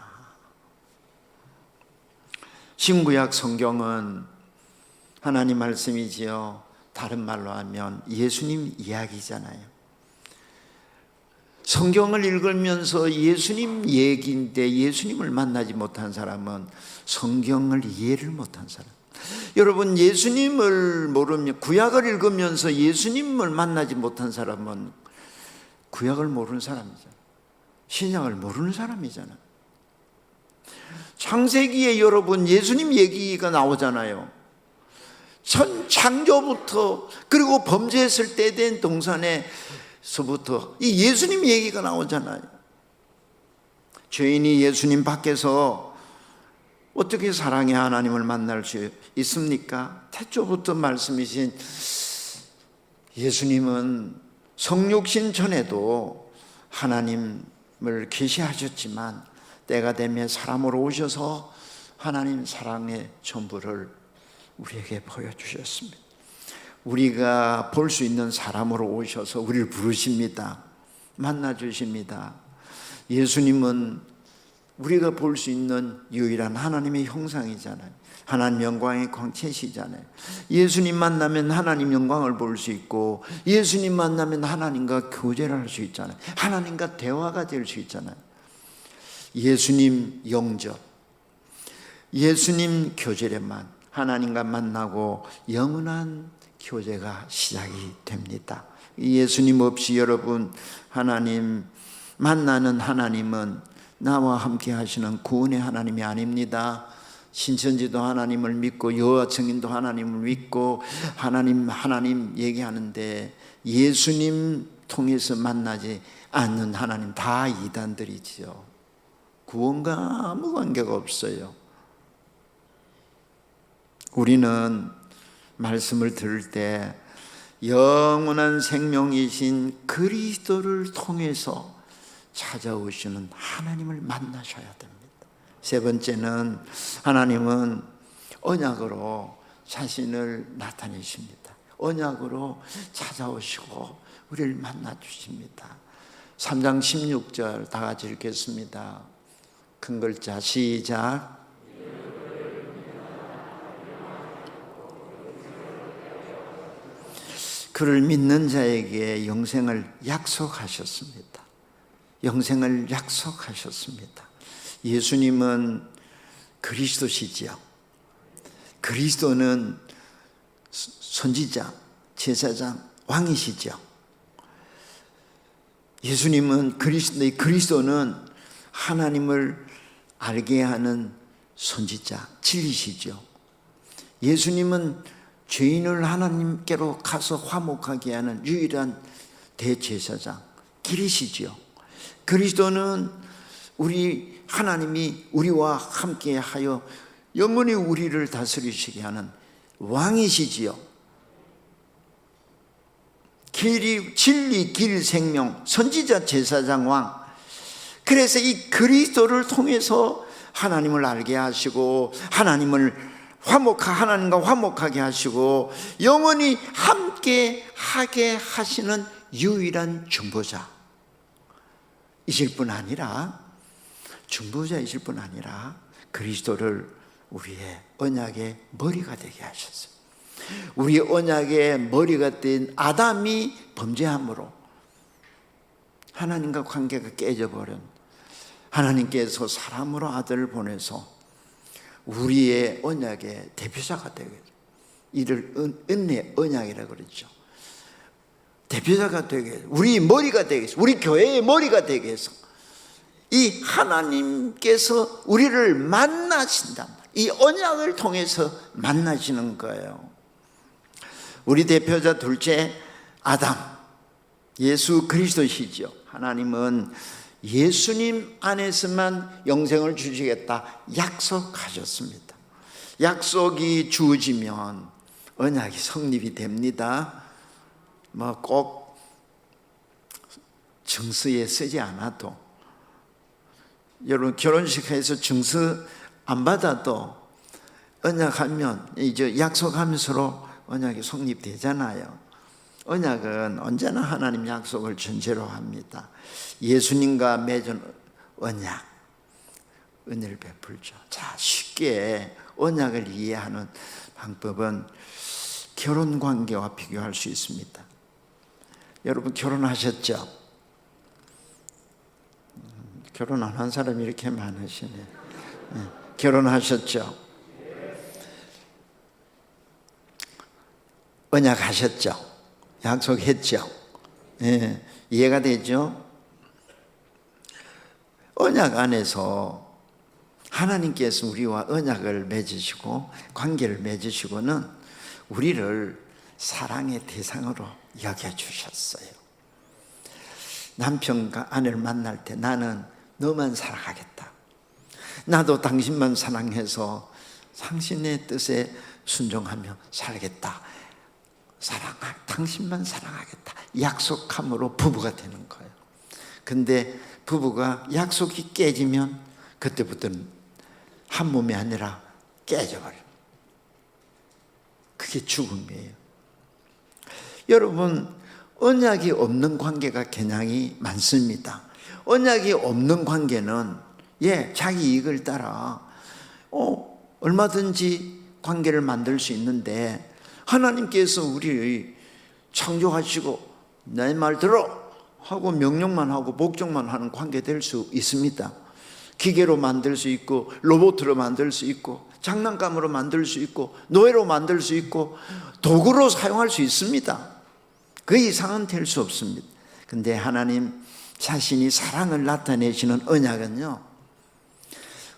신구약 성경은 하나님 말씀이지요. 다른 말로 하면 예수님 이야기잖아요. 성경을 읽으면서 예수님 얘기인데 예수님을 만나지 못한 사람은 성경을 이해를 못한 사람. 여러분, 예수님을 모르면, 구약을 읽으면서 예수님을 만나지 못한 사람은 구약을 모르는 사람이잖아. 신약을 모르는 사람이잖아. 창세기에 여러분 예수님 얘기가 나오잖아요. 창조부터, 그리고 범죄했을 때 된 동산에서부터 이 예수님 얘기가 나오잖아요. 죄인이 예수님 밖에서 어떻게 사랑의 하나님을 만날 수 있습니까? 태초부터 말씀이신 예수님은 성육신 전에도 하나님을 계시하셨지만 때가 되면 사람으로 오셔서 하나님 사랑의 전부를 우리에게 보여주셨습니다. 우리가 볼 수 있는 사람으로 오셔서 우리를 부르십니다. 만나주십니다. 예수님은 우리가 볼 수 있는 유일한 하나님의 형상이잖아요. 하나님 영광의 광채시잖아요. 예수님 만나면 하나님 영광을 볼 수 있고, 예수님 만나면 하나님과 교제를 할 수 있잖아요. 하나님과 대화가 될 수 있잖아요. 예수님 영접, 예수님 교제에만 하나님과 만나고 영원한 교제가 시작이 됩니다. 예수님 없이 여러분, 하나님 만나는 하나님은 나와 함께 하시는 구원의 하나님이 아닙니다. 신천지도 하나님을 믿고 여호와 증인도 하나님을 믿고 하나님 얘기하는데 예수님 통해서 만나지 않는 하나님 다 이단들이지요. 구원과 아무 관계가 없어요. 우리는 말씀을 들을 때 영원한 생명이신 그리스도를 통해서 찾아오시는 하나님을 만나셔야 됩니다. 세 번째는 하나님은 언약으로 자신을 나타내십니다. 언약으로 찾아오시고 우리를 만나 주십니다. 3장 16절 다 같이 읽겠습니다. 큰 글자 시작. 그를 믿는 자에게 영생을 약속하셨습니다. 영생을 약속하셨습니다. 예수님은 그리스도시지요. 그리스도는 선지자, 제사장, 왕이시죠. 예수님은 그리스도는 하나님을 알게 하는 선지자, 진리시죠. 예수님은 죄인을 하나님께로 가서 화목하게 하는 유일한 대제사장, 길이시죠. 그리스도는 하나님이 우리와 함께 하여 영원히 우리를 다스리시게 하는 왕이시지요. 진리, 길, 생명, 선지자, 제사장, 왕. 그래서 이 그리스도를 통해서 하나님을 알게 하시고 하나님과 화목하게 하시고 영원히 함께 하게 하시는 유일한 중보자 이실 뿐 아니라 그리스도를 우리의 언약의 머리가 되게 하셨어요. 우리 언약의 머리가 된 아담이 범죄함으로 하나님과 관계가 깨져버린 하나님께서 사람으로 아들을 보내서 우리의 언약의 대표자가 되게, 이를 은혜 언약이라고 그러죠. 대표자가 되게, 우리 머리가 되게 해서, 우리 교회의 머리가 되게 해서 이 하나님께서 우리를 만나신다. 이 언약을 통해서 만나시는 거예요. 우리 대표자 둘째 아담, 예수 그리스도시죠. 하나님은 예수님 안에서만 영생을 주시겠다 약속하셨습니다. 약속이 주어지면 언약이 성립이 됩니다. 꼭 증서에 쓰지 않아도, 여러분 결혼식에서 증서 안 받아도 언약하면 이제 약속하면서로 언약이 성립되잖아요. 언약은 언제나 하나님 약속을 전제로 합니다. 예수님과 맺은 언약, 은혜를 베풀죠. 자, 쉽게 언약을 이해하는 방법은 결혼 관계와 비교할 수 있습니다. 여러분 결혼하셨죠? 결혼 안 한 사람이 이렇게 많으시네. 결혼하셨죠? 언약하셨죠? 약속했죠? 이해가 되죠? 언약 안에서 하나님께서 우리와 언약을 맺으시고 관계를 맺으시고는 우리를 사랑의 대상으로 여겨주셨어요. 남편과 아내를 만날 때 나는 너만 사랑하겠다. 나도 당신만 사랑해서 당신의 뜻에 순종하며 살겠다. 당신만 사랑하겠다. 약속함으로 부부가 되는 거예요. 근데 부부가 약속이 깨지면 그때부터는 한 몸이 아니라 깨져버려요. 그게 죽음이에요. 여러분, 언약이 없는 관계가 겨냥이 많습니다. 언약이 없는 관계는 자기 이익을 따라 얼마든지 관계를 만들 수 있는데, 하나님께서 우리를 창조하시고 내 말 들어 하고 명령만 하고 목적만 하는 관계 될 수 있습니다. 기계로 만들 수 있고 로봇으로 만들 수 있고 장난감으로 만들 수 있고 노예로 만들 수 있고 도구로 사용할 수 있습니다. 그 이상은 될 수 없습니다. 근데 하나님 자신이 사랑을 나타내시는 언약은요,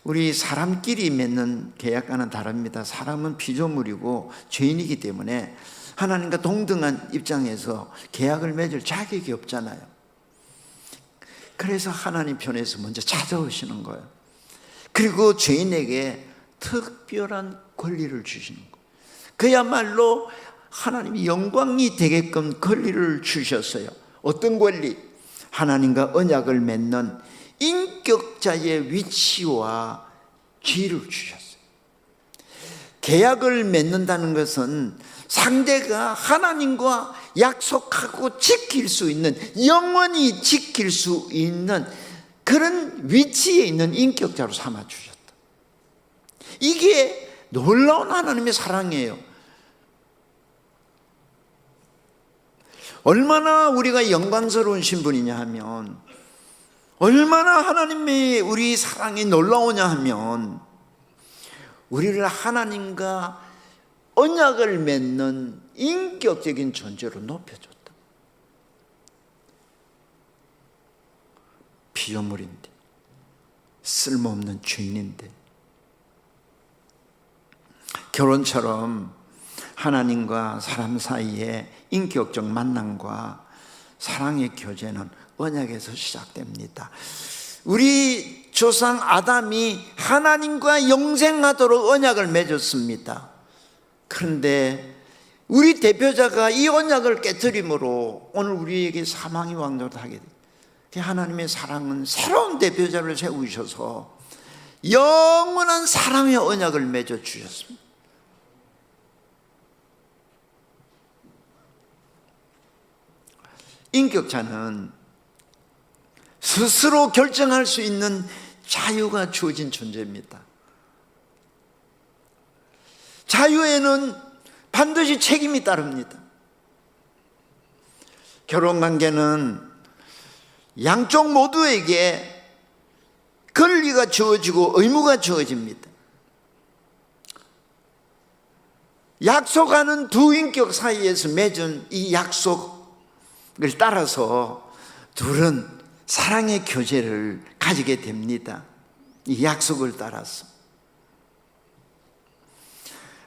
우리 사람끼리 맺는 계약과는 다릅니다. 사람은 피조물이고 죄인이기 때문에 하나님과 동등한 입장에서 계약을 맺을 자격이 없잖아요. 그래서 하나님 편에서 먼저 찾아오시는 거예요. 그리고 죄인에게 특별한 권리를 주시는 거예요. 그야말로 하나님이 영광이 되게끔 권리를 주셨어요. 어떤 권리? 하나님과 언약을 맺는 인격자의 위치와 지위를 주셨어요. 계약을 맺는다는 것은 상대가 하나님과 약속하고 지킬 수 있는, 영원히 지킬 수 있는 그런 위치에 있는 인격자로 삼아 주셨다. 이게 놀라운 하나님의 사랑이에요. 얼마나 우리가 영광스러운 신분이냐 하면, 얼마나 하나님의 우리 사랑이 놀라우냐 하면, 우리를 하나님과 언약을 맺는 인격적인 존재로 높여줬다. 피조물인데, 쓸모없는 죄인인데, 결혼처럼 하나님과 사람 사이에 인격적 만남과 사랑의 교제는 언약에서 시작됩니다. 우리 조상 아담이 하나님과 영생하도록 언약을 맺었습니다. 그런데 우리 대표자가 이 언약을 깨뜨림으로 오늘 우리에게 사망의 왕노릇을 하게 돼요. 하나님의 사랑은 새로운 대표자를 세우셔서 영원한 사랑의 언약을 맺어 주셨습니다. 인격자는 스스로 결정할 수 있는 자유가 주어진 존재입니다. 자유에는 반드시 책임이 따릅니다. 결혼관계는 양쪽 모두에게 권리가 주어지고 의무가 주어집니다. 약속하는 두 인격 사이에서 맺은 이 약속을 따라서 둘은 사랑의 교제를 가지게 됩니다. 이 약속을 따라서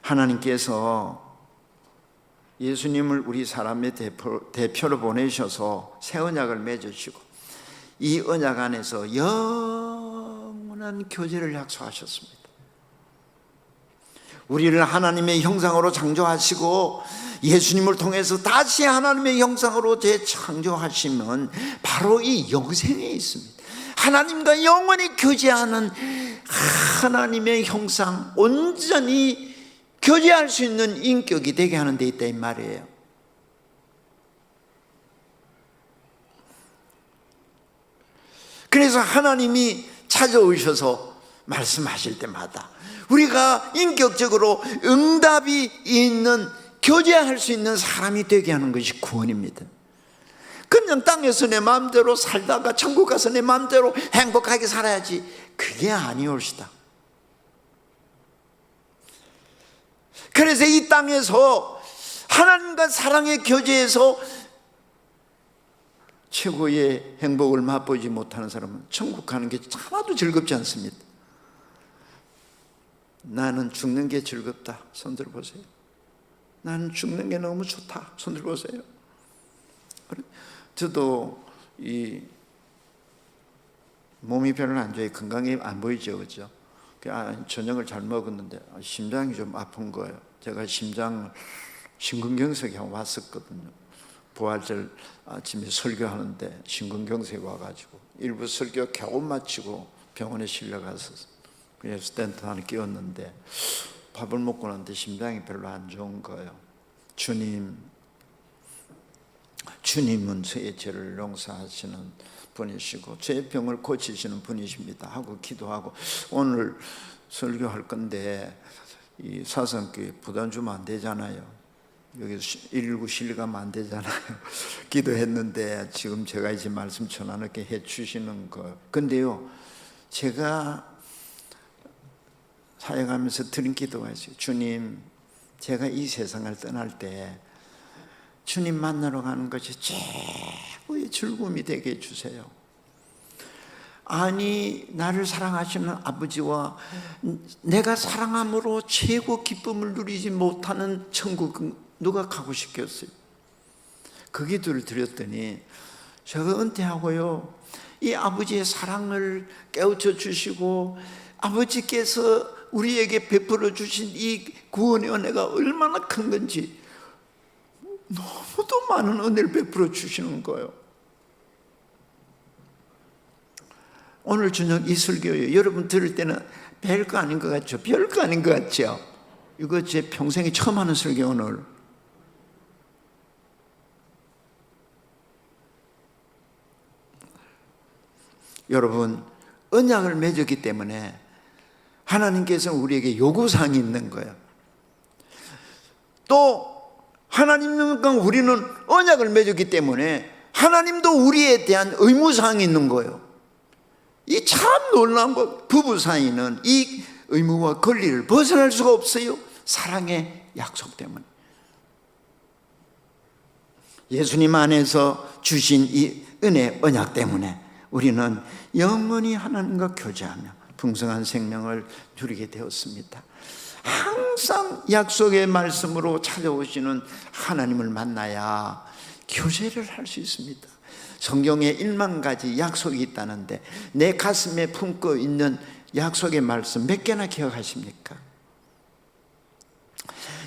하나님께서 예수님을 우리 사람의 대표로 보내셔서 새 언약을 맺으시고 이 언약 안에서 영원한 교제를 약속하셨습니다. 우리를 하나님의 형상으로 창조하시고 예수님을 통해서 다시 하나님의 형상으로 재창조하시면 바로 이 영생에 있습니다. 하나님과 영원히 교제하는 하나님의 형상, 온전히 교제할 수 있는 인격이 되게 하는 데 있다 이 말이에요. 그래서 하나님이 찾아오셔서 말씀하실 때마다 우리가 인격적으로 응답이 있는, 교제할 수 있는 사람이 되게 하는 것이 구원입니다. 그냥 땅에서 내 마음대로 살다가 천국 가서 내 마음대로 행복하게 살아야지, 그게 아니올시다. 그래서 이 땅에서 하나님과 사랑의 교제에서 최고의 행복을 맛보지 못하는 사람은 천국 가는 게 하나도 즐겁지 않습니다. 나는 죽는 게 즐겁다. 손 들어보세요. 나는 죽는 게 너무 좋다. 손 들어보세요. 저도 이 몸이 별로 안 좋아요. 건강이 안 보이죠, 그렇죠? 저녁을 잘 먹었는데 심장이 좀 아픈 거예요. 제가 심근경색이 왔었거든요. 부활절 아침에 설교하는데 심근경색이 와가지고 일부 설교 겨우 마치고 병원에 실려가서 그래서 스텐트 하나 끼웠는데 밥을 먹고 나는데 심장이 별로 안 좋은 거예요. 주님은 저의 죄를 용서하시는 분이시고 저의 병을 고치시는 분이십니다 하고 기도하고 오늘 설교할 건데 이 사상교회 부담 주면 안 되잖아요. 여기서 119 실리가면 안 되잖아요. 기도했는데 지금 제가 이제 말씀 전하게 해주시는 거. 근데요, 제가 사역하면서 드린 기도가 있어요. 주님, 제가 이 세상을 떠날 때 주님 만나러 가는 것이 최고의 즐거움이 되게 해주세요. 아니 나를 사랑하시는 아버지와 내가 사랑함으로 최고 기쁨을 누리지 못하는 천국 누가 가고 싶겠어요? 그 기도를 드렸더니 제가 은퇴하고요, 이 아버지의 사랑을 깨우쳐 주시고 아버지께서 우리에게 베풀어 주신 이 구원의 은혜가 얼마나 큰 건지 너무도 많은 은혜를 베풀어 주시는 거예요. 오늘 저녁 이 설교예요. 여러분 들을 때는 별거 아닌 것 같죠? 별거 아닌 것 같죠? 이거 제 평생에 처음 하는 설교 오늘. 여러분, 언약을 맺었기 때문에 하나님께서 우리에게 요구사항이 있는 거예요. 또 하나님과 우리는 언약을 맺었기 때문에 하나님도 우리에 대한 의무사항이 있는 거예요. 이 참 놀라운 것, 부부 사이는 이 의무와 권리를 벗어날 수가 없어요. 사랑의 약속 때문에. 예수님 안에서 주신 이 은혜 언약 때문에 우리는 영원히 하나님과 교제하며 풍성한 생명을 누리게 되었습니다. 항상 약속의 말씀으로 찾아오시는 하나님을 만나야 교제를 할 수 있습니다. 성경에 1만 가지 약속이 있다는데 내 가슴에 품고 있는 약속의 말씀 몇 개나 기억하십니까?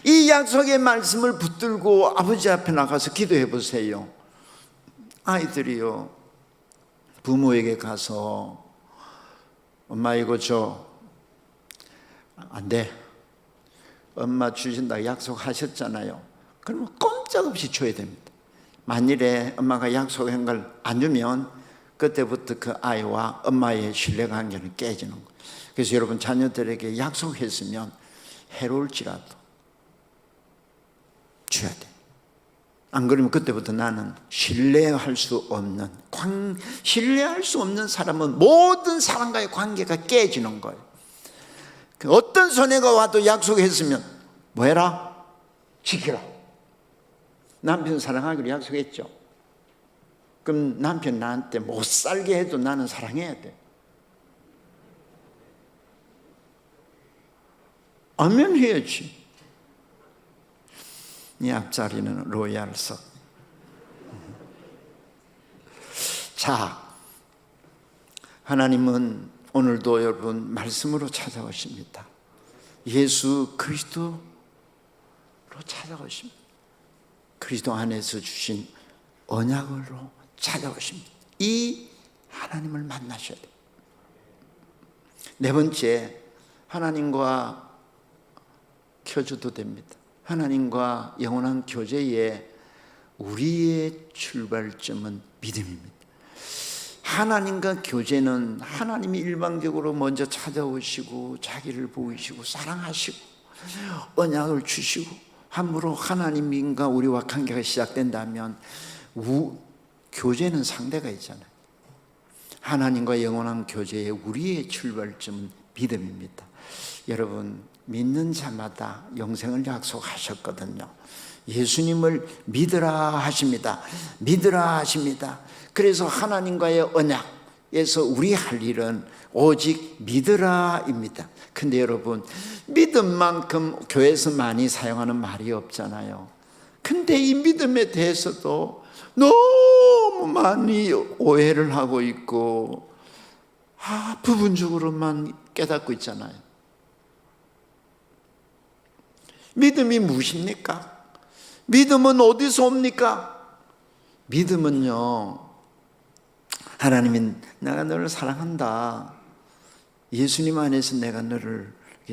이 약속의 말씀을 붙들고 아버지 앞에 나가서 기도해 보세요. 아이들이요, 부모에게 가서 엄마 이거 줘. 안 돼. 엄마 주신다고 약속하셨잖아요. 그러면 꼼짝없이 줘야 됩니다. 만일에 엄마가 약속한 걸 안 주면 그때부터 그 아이와 엄마의 신뢰관계는 깨지는 거예요. 그래서 여러분 자녀들에게 약속했으면 해로울지라도 줘야 돼. 안 그러면 그때부터 나는 신뢰할 수 없는 사람은 모든 사람과의 관계가 깨지는 거예요. 어떤 손해가 와도 약속했으면 뭐 해라? 지키라. 남편 사랑하기로 약속했죠. 그럼 남편 나한테 못 살게 해도 나는 사랑해야 돼. 아멘 해야지. 이 앞자리는 로얄석. 자, 하나님은 오늘도 여러분 말씀으로 찾아오십니다. 예수 그리스도로 찾아오십니다. 그리스도 안에서 주신 언약으로 찾아오십니다. 이 하나님을 만나셔야 돼요. 네 번째, 하나님과 교제도 됩니다. 하나님과 영원한 교제에 우리의 출발점은 믿음입니다. 하나님과 교제는 하나님이 일방적으로 먼저 찾아오시고 자기를 보이시고 사랑하시고 언약을 주시고 함부로 하나님과 우리와 관계가 시작된다면 교제는 상대가 있잖아요. 하나님과 영원한 교제에 우리의 출발점은 믿음입니다. 여러분, 믿는 자마다 영생을 약속하셨거든요. 예수님을 믿으라 하십니다. 믿으라 하십니다. 그래서 하나님과의 언약에서 우리 할 일은 오직 믿으라입니다. 근데 여러분, 믿음만큼 교회에서 많이 사용하는 말이 없잖아요. 근데 이 믿음에 대해서도 너무 많이 오해를 하고 있고 부분적으로만 깨닫고 있잖아요. 믿음이 무엇입니까? 믿음은 어디서 옵니까? 믿음은요, 하나님이 내가 너를 사랑한다. 예수님 안에서 내가 너를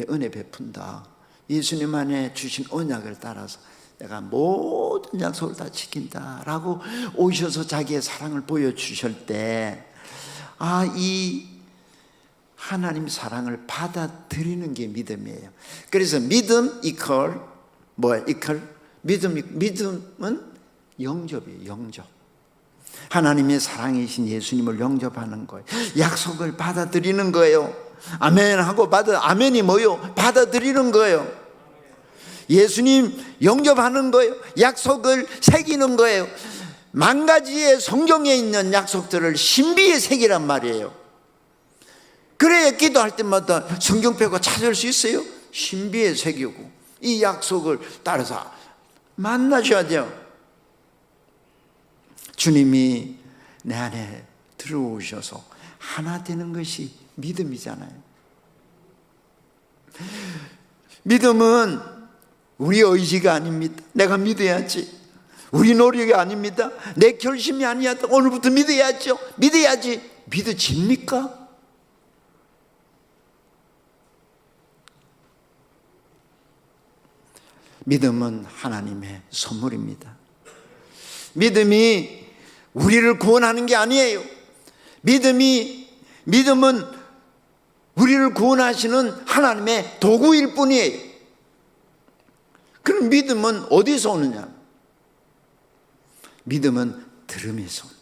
은혜 베푼다. 예수님 안에 주신 언약을 따라서 내가 모든 약속을 다 지킨다 라고 오셔서 자기의 사랑을 보여주실 때 이 하나님 사랑을 받아들이는 게 믿음이에요. 그래서 믿음 이퀄 뭐야? 믿음은 영접이에요. 영접. 하나님의 사랑이신 예수님을 영접하는 거예요. 약속을 받아들이는 거예요. 아멘 하고 아멘이 뭐요? 받아들이는 거예요. 예수님 영접하는 거예요. 약속을 새기는 거예요. 만 가지의 성경에 있는 약속들을 신비에 새기란 말이에요. 그래야 기도할 때마다 성경 펴고 찾을 수 있어요. 신비에 새기고 이 약속을 따라서 만나셔야 돼요. 주님이 내 안에 들어오셔서 하나 되는 것이 믿음이잖아요. 믿음은 우리 의지가 아닙니다. 내가 믿어야지. 우리 노력이 아닙니다. 내 결심이 아니야. 오늘부터 믿어야죠. 믿어야지. 믿어집니까? 믿음은 하나님의 선물입니다. 믿음이 우리를 구원하는 게 아니에요. 믿음은 우리를 구원하시는 하나님의 도구일 뿐이에요. 그럼 믿음은 어디서 오느냐? 믿음은 들음에서 온다.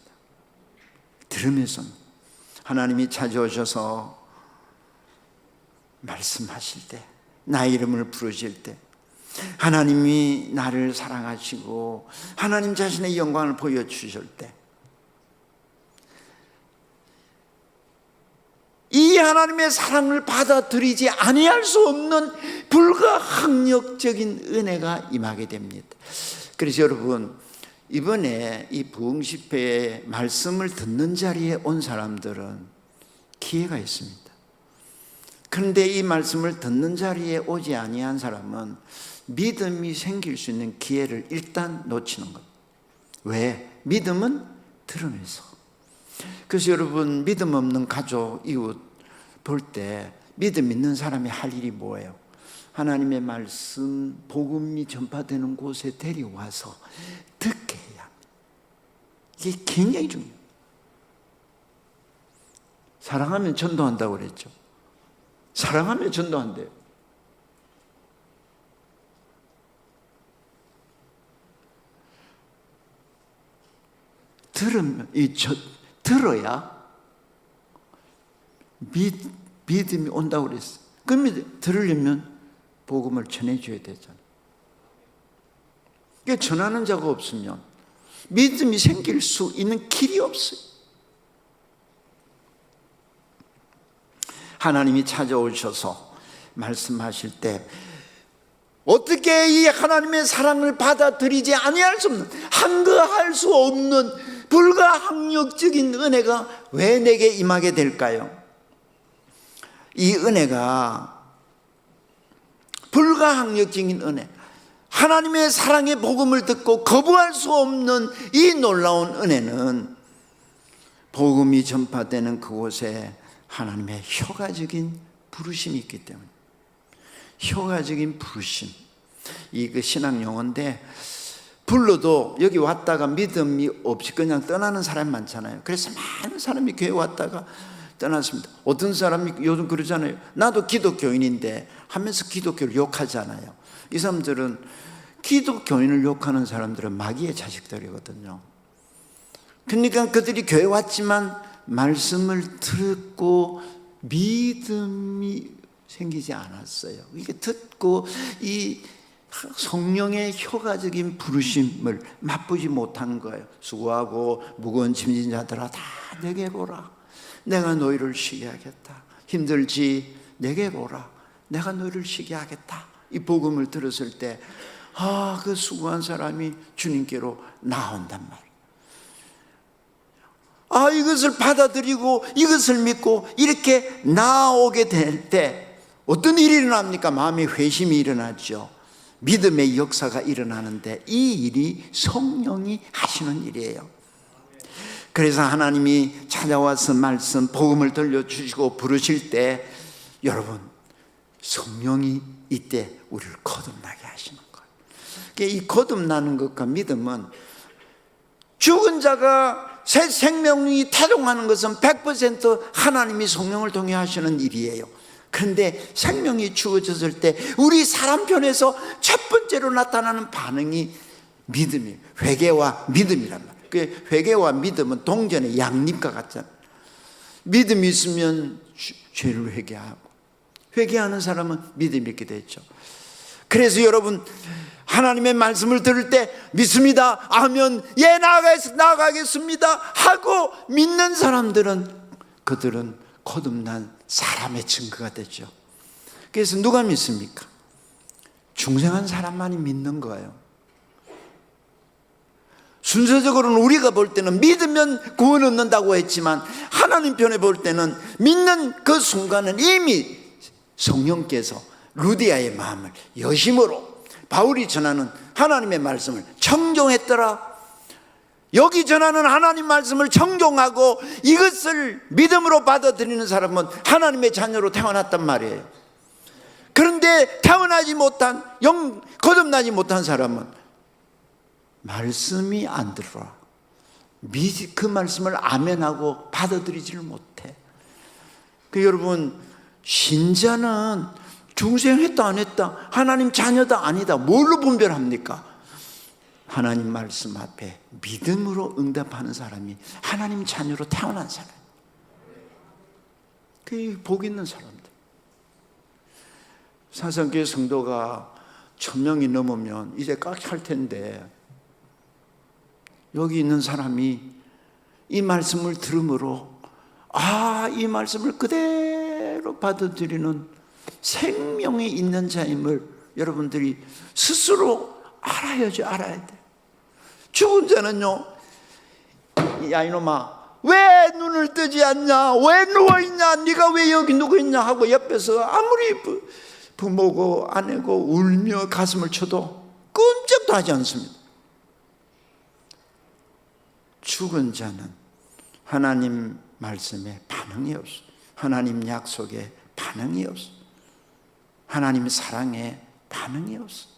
들음에서 온다. 하나님이 찾아오셔서 말씀하실 때, 나의 이름을 부르실 때, 하나님이 나를 사랑하시고 하나님 자신의 영광을 보여주실 때, 이 하나님의 사랑을 받아들이지 아니할 수 없는 불가항력적인 은혜가 임하게 됩니다. 그래서 여러분, 이번에 이 부흥집회의 말씀을 듣는 자리에 온 사람들은 기회가 있습니다. 그런데 이 말씀을 듣는 자리에 오지 아니한 사람은 믿음이 생길 수 있는 기회를 일단 놓치는 것. 왜? 믿음은 들음에서. 그래서 여러분, 믿음 없는 가족, 이웃 볼 때 믿음 있는 사람이 할 일이 뭐예요? 하나님의 말씀, 복음이 전파되는 곳에 데려와서 듣게 해야 합니다. 이게 굉장히 중요해요. 사랑하면 전도한다고 그랬죠. 사랑하면 전도한대요. 들어야 믿음이 온다고 그랬어요. 그럼 들으려면 복음을 전해줘야 되잖아요. 그러니까 전하는 자가 없으면 믿음이 생길 수 있는 길이 없어요. 하나님이 찾아오셔서 말씀하실 때 어떻게 이 하나님의 사랑을 받아들이지 아니할 수 없는, 한거할 수 없는 불가항력적인 은혜가 왜 내게 임하게 될까요? 이 은혜가 불가항력적인 은혜, 하나님의 사랑의 복음을 듣고 거부할 수 없는 이 놀라운 은혜는 복음이 전파되는 그곳에 하나님의 효과적인 부르심이 있기 때문에, 효과적인 부르심, 이 신학 용어인데, 불러도 여기 왔다가 믿음이 없이 그냥 떠나는 사람이 많잖아요. 그래서 많은 사람이 교회 왔다가 떠났습니다. 어떤 사람이 요즘 그러잖아요. 나도 기독교인인데 하면서 기독교를 욕하잖아요. 이 사람들은, 기독교인을 욕하는 사람들은 마귀의 자식들이거든요. 그러니까 그들이 교회 왔지만 말씀을 듣고 믿음이 생기지 않았어요. 이게 듣고 이 성령의 효과적인 부르심을 맛보지 못하는 거예요. 수고하고 무거운 짐진 자들아, 다 내게 보라. 내가 너희를 쉬게 하겠다. 힘들지? 내게 보라. 내가 너희를 쉬게 하겠다. 이 복음을 들었을 때, 그 수고한 사람이 주님께로 나온단 말이에요. 이것을 받아들이고 이것을 믿고 이렇게 나오게 될 때 어떤 일이 일어납니까? 마음의 회심이 일어나죠. 믿음의 역사가 일어나는데, 이 일이 성령이 하시는 일이에요. 그래서 하나님이 찾아와서 말씀, 복음을 들려주시고 부르실 때, 여러분, 성령이 이때 우리를 거듭나게 하시는 거예요. 이 거듭나는 것과 믿음은, 죽은 자가 새 생명이 태동하는 것은 100% 하나님이 성령을 통해 하시는 일이에요. 그런데 생명이 주어졌을 때 우리 사람 편에서 첫 번째로 나타나는 반응이 믿음이에요. 회개와 믿음이란 말이에요. 그 회개와 믿음은 동전의 양립과 같잖아요. 믿음이 있으면 죄를 회개하고, 회개하는 사람은 믿음이 있게 되죠. 그래서 여러분, 하나님의 말씀을 들을 때 믿습니다 하면 예, 나가겠습니다 하고 믿는 사람들은, 그들은 거듭난 사람의 증거가 되죠. 그래서 누가 믿습니까? 중생한 사람만이 믿는 거예요. 순서적으로는 우리가 볼 때는 믿으면 구원 얻는다고 했지만 하나님 편에 볼 때는 믿는 그 순간은 이미 성령께서 루디아의 마음을 여심으로 바울이 전하는 하나님의 말씀을 청종했더라. 여기 전하는 하나님 말씀을 청종하고 이것을 믿음으로 받아들이는 사람은 하나님의 자녀로 태어났단 말이에요. 그런데 태어나지 못한, 거듭나지 못한 사람은 말씀이 안 들어와. 그 말씀을 아멘하고 받아들이지를 못해. 여러분, 신자는 중생했다 안 했다, 하나님 자녀다 아니다, 뭘로 분별합니까? 하나님 말씀 앞에 믿음으로 응답하는 사람이 하나님 자녀로 태어난 사람. 그게 복 있는 사람들. 사상교회 성도가 1000명이 넘으면 이제 꽉 찰 텐데, 여기 있는 사람이 이 말씀을 들음으로 이 말씀을 그대로 받아들이는 생명이 있는 자임을 여러분들이 스스로 알아야죠. 알아야 돼. 죽은 자는요, 야 이놈아 왜 눈을 뜨지 않냐, 왜 누워있냐, 네가 왜 여기 누워있냐 하고 옆에서 아무리 부모고 아내고 울며 가슴을 쳐도 끔찍도 하지 않습니다. 죽은 자는 하나님 말씀에 반응이 없어. 하나님 약속에 반응이 없어. 하나님 사랑에 반응이 없어.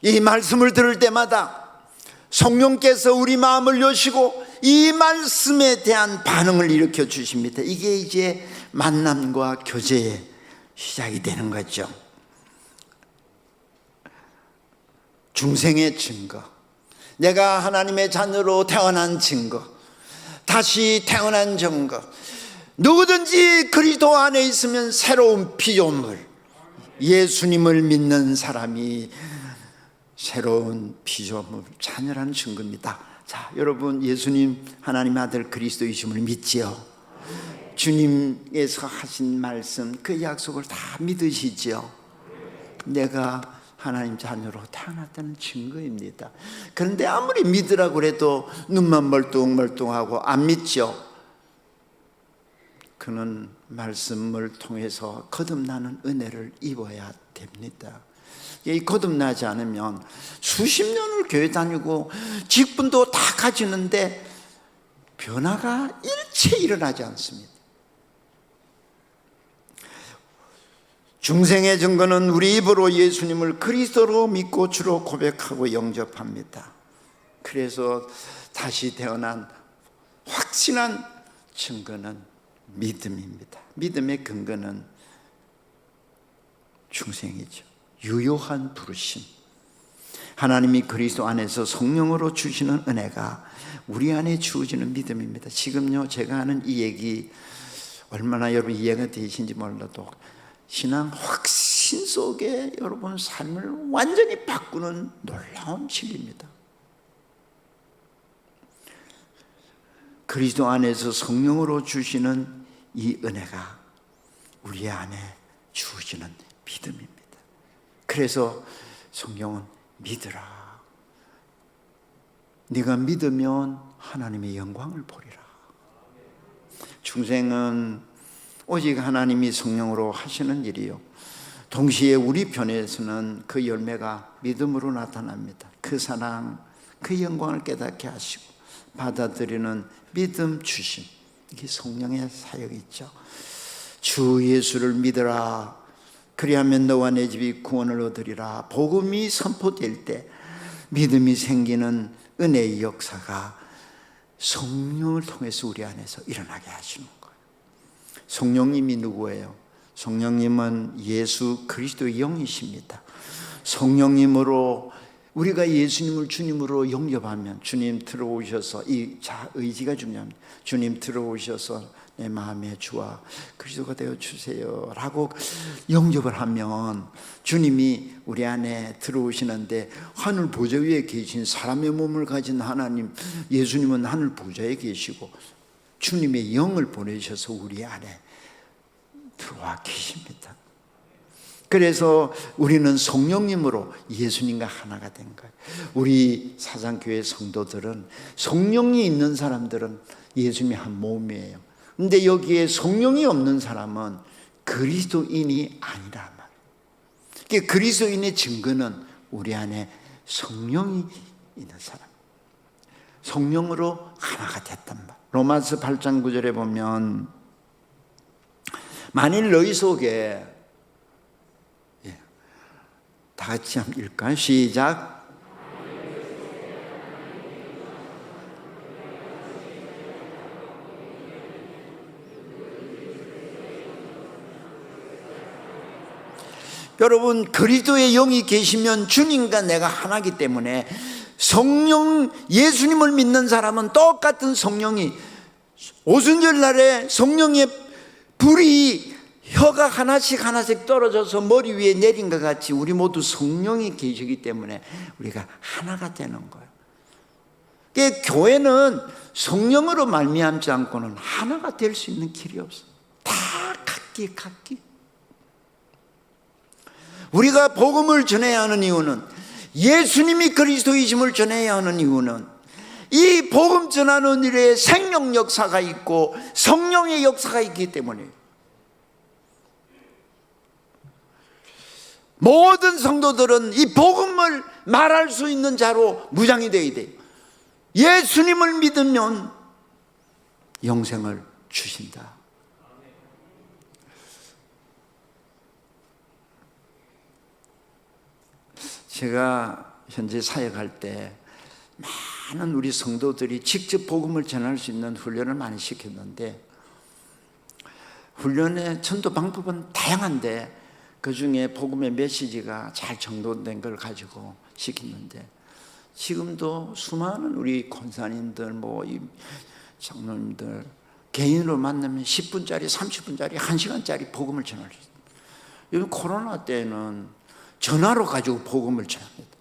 이 말씀을 들을 때마다 성령께서 우리 마음을 여시고 이 말씀에 대한 반응을 일으켜 주십니다. 이게 이제 만남과 교제의 시작이 되는 거죠. 중생의 증거, 내가 하나님의 자녀로 태어난 증거, 다시 태어난 증거. 누구든지 그리스도 안에 있으면 새로운 피조물, 예수님을 믿는 사람이 새로운 피조물, 자녀라는 증거입니다. 자, 여러분, 예수님 하나님 아들 그리스도이심을 믿지요? 주님께서 하신 말씀, 그 약속을 다 믿으시지요? 내가 하나님 자녀로 태어났다는 증거입니다. 그런데 아무리 믿으라고 해도 눈만 멀뚱멀뚱하고 안 믿죠? 그는 말씀을 통해서 거듭나는 은혜를 입어야 됩니다. 이 거듭나지 않으면 수십 년을 교회 다니고 직분도 다 가지는데 변화가 일체 일어나지 않습니다. 중생의 증거는 우리 입으로 예수님을 그리스도로 믿고 주로 고백하고 영접합니다. 그래서 다시 태어난 확신한 증거는 믿음입니다. 믿음의 근거는 중생이죠. 유효한 부르심, 하나님이 그리스도 안에서 성령으로 주시는 은혜가 우리 안에 주어지는 믿음입니다. 지금요 제가 하는 이 얘기 얼마나 여러분 이해가 되신지 몰라도 신앙 확신 속에 여러분 삶을 완전히 바꾸는 놀라운 진리입니다. 그리스도 안에서 성령으로 주시는 이 은혜가 우리 안에 주어지는 믿음입니다. 그래서 성경은 믿으라. 네가 믿으면 하나님의 영광을 보리라. 중생은 오직 하나님이 성령으로 하시는 일이요, 동시에 우리 편에서는 그 열매가 믿음으로 나타납니다. 그 사랑, 그 영광을 깨닫게 하시고 받아들이는 믿음 주심, 이게 성령의 사역이죠. 주 예수를 믿으라. 그리하면 너와 내 집이 구원을 얻으리라. 복음이 선포될 때 믿음이 생기는 은혜의 역사가 성령을 통해서 우리 안에서 일어나게 하시는 거예요. 성령님이 누구예요? 성령님은 예수 그리스도의 영이십니다. 성령님으로 우리가 예수님을 주님으로 영접하면, 주님 들어오셔서, 이 의지가 중요합니다. 주님 들어오셔서 내 마음의 주와 그리스도가 되어 주세요 라고 영접을 하면 주님이 우리 안에 들어오시는데, 하늘 보좌 위에 계신 사람의 몸을 가진 하나님 예수님은 하늘 보좌에 계시고 주님의 영을 보내셔서 우리 안에 들어와 계십니다. 그래서 우리는 성령님으로 예수님과 하나가 된 거예요. 우리 사상교회 성도들은, 성령이 있는 사람들은 예수님이 한 몸이에요. 근데 여기에 성령이 없는 사람은 그리스도인이 아니란 말이에요. 그리스도인의 증거는 우리 안에 성령이 있는 사람, 성령으로 하나가 됐단 말이에요. 로마서 8장 9절에 보면, 만일 너희 속에, 다 같이 한번 읽을까요? 시작. 여러분, 그리스도의 영이 계시면 주님과 내가 하나이기 때문에 성령, 예수님을 믿는 사람은 똑같은 성령이, 오순절 날에 성령의 불이 혀가 하나씩 떨어져서 머리 위에 내린 것 같이 우리 모두 성령이 계시기 때문에 우리가 하나가 되는 거예요. 그러니까 교회는 성령으로 말미암지 않고는 하나가 될 수 있는 길이 없어요. 다 각기. 우리가 복음을 전해야 하는 이유는, 예수님이 그리스도이심을 전해야 하는 이유는, 이 복음 전하는 일에 생명 역사가 있고 성령의 역사가 있기 때문에 모든 성도들은 이 복음을 말할 수 있는 자로 무장이 되어야 돼요. 예수님을 믿으면 영생을 주신다. 제가 현재 사역할 때 많은 우리 성도들이 직접 복음을 전할 수 있는 훈련을 많이 시켰는데, 훈련의 전도 방법은 다양한데 그 중에 복음의 메시지가 잘 정돈된 걸 가지고 시켰는데, 지금도 수많은 우리 권사님들, 이 장로님들 개인으로 만나면 10분짜리, 30분짜리, 1시간짜리 복음을 전할 수 있어요. 요즘 코로나 때는 전화로 가지고 복음을 전합니다.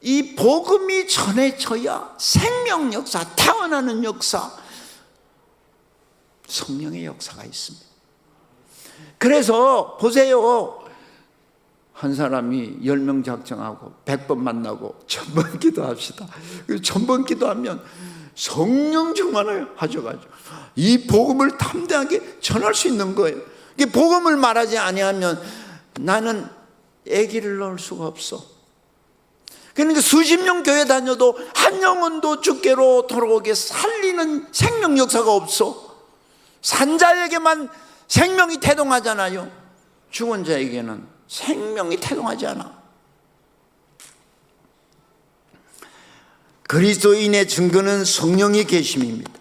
이 복음이 전해져야 생명 역사, 태어나는 역사, 성령의 역사가 있습니다. 그래서 보세요, 한 사람이 10명 작정하고 100번 만나고 1000번 기도합시다. 1000번 기도하면 성령 충만을 하셔가지고 이 복음을 담대하게 전할 수 있는 거예요. 복음을 말하지 아니하면 나는 아기를 낳을 수가 없어. 그러니까 수십 년 교회 다녀도 한 영혼도 주께로 돌아오게 살리는 생명 역사가 없어. 산 자에게만 생명이 태동하잖아요. 죽은 자에게는 생명이 태동하지 않아. 그리스도인의 증거는 성령이 계심입니다.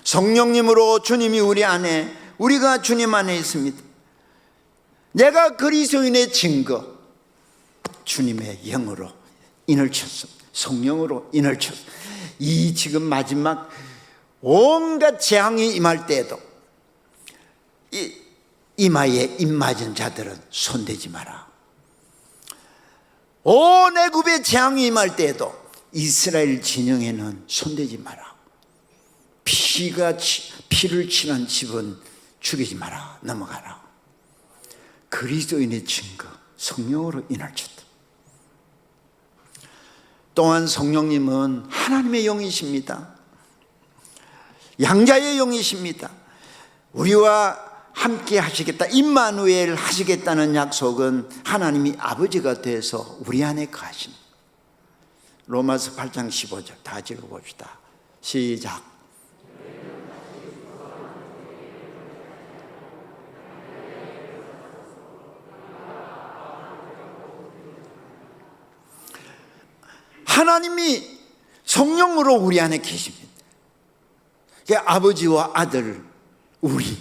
성령님으로 주님이 우리 안에, 우리가 주님 안에 있습니다. 내가 그리스도인의 증거, 주님의 영으로 인을 쳤습니다. 성령으로 인을 쳤습니다. 이 지금 마지막 온갖 재앙이 임할 때에도 이마에 입맞은 자들은 손대지 마라. 온 애굽의 재앙이 임할 때에도 이스라엘 진영에는 손대지 마라. 피를 친한 집은 죽이지 마라. 넘어가라. 그리스도인의 증거, 성령으로 인을 쳤다. 또한 성령님은 하나님의 영이십니다. 양자의 영이십니다. 우리와 함께 하시겠다, 임마누엘 하시겠다는 약속은 하나님이 아버지가 돼서 우리 안에 거하십니다. 로마서 8장 15절 다 같이 읽어봅시다. 시작. 하나님이 성령으로 우리 안에 계십니다. 아버지와 아들, 우리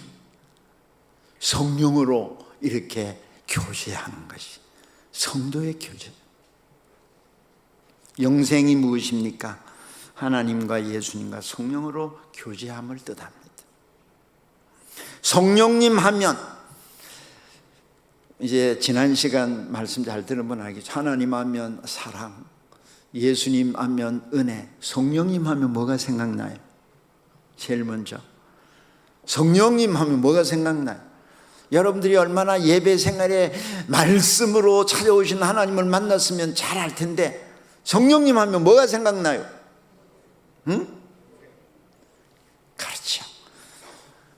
성령으로 이렇게 교제하는 것이 성도의 교제. 영생이 무엇입니까? 하나님과 예수님과 성령으로 교제함을 뜻합니다. 성령님 하면 이제 지난 시간 말씀 잘 들은 분 알겠죠? 하나님 하면 사랑, 예수님 하면 은혜, 성령님 하면 뭐가 생각나요? 제일 먼저 성령님 하면 뭐가 생각나요? 여러분들이 얼마나 예배 생활에 말씀으로 찾아오신 하나님을 만났으면 잘 알 텐데 성령님 하면 뭐가 생각나요? 응? 그렇죠.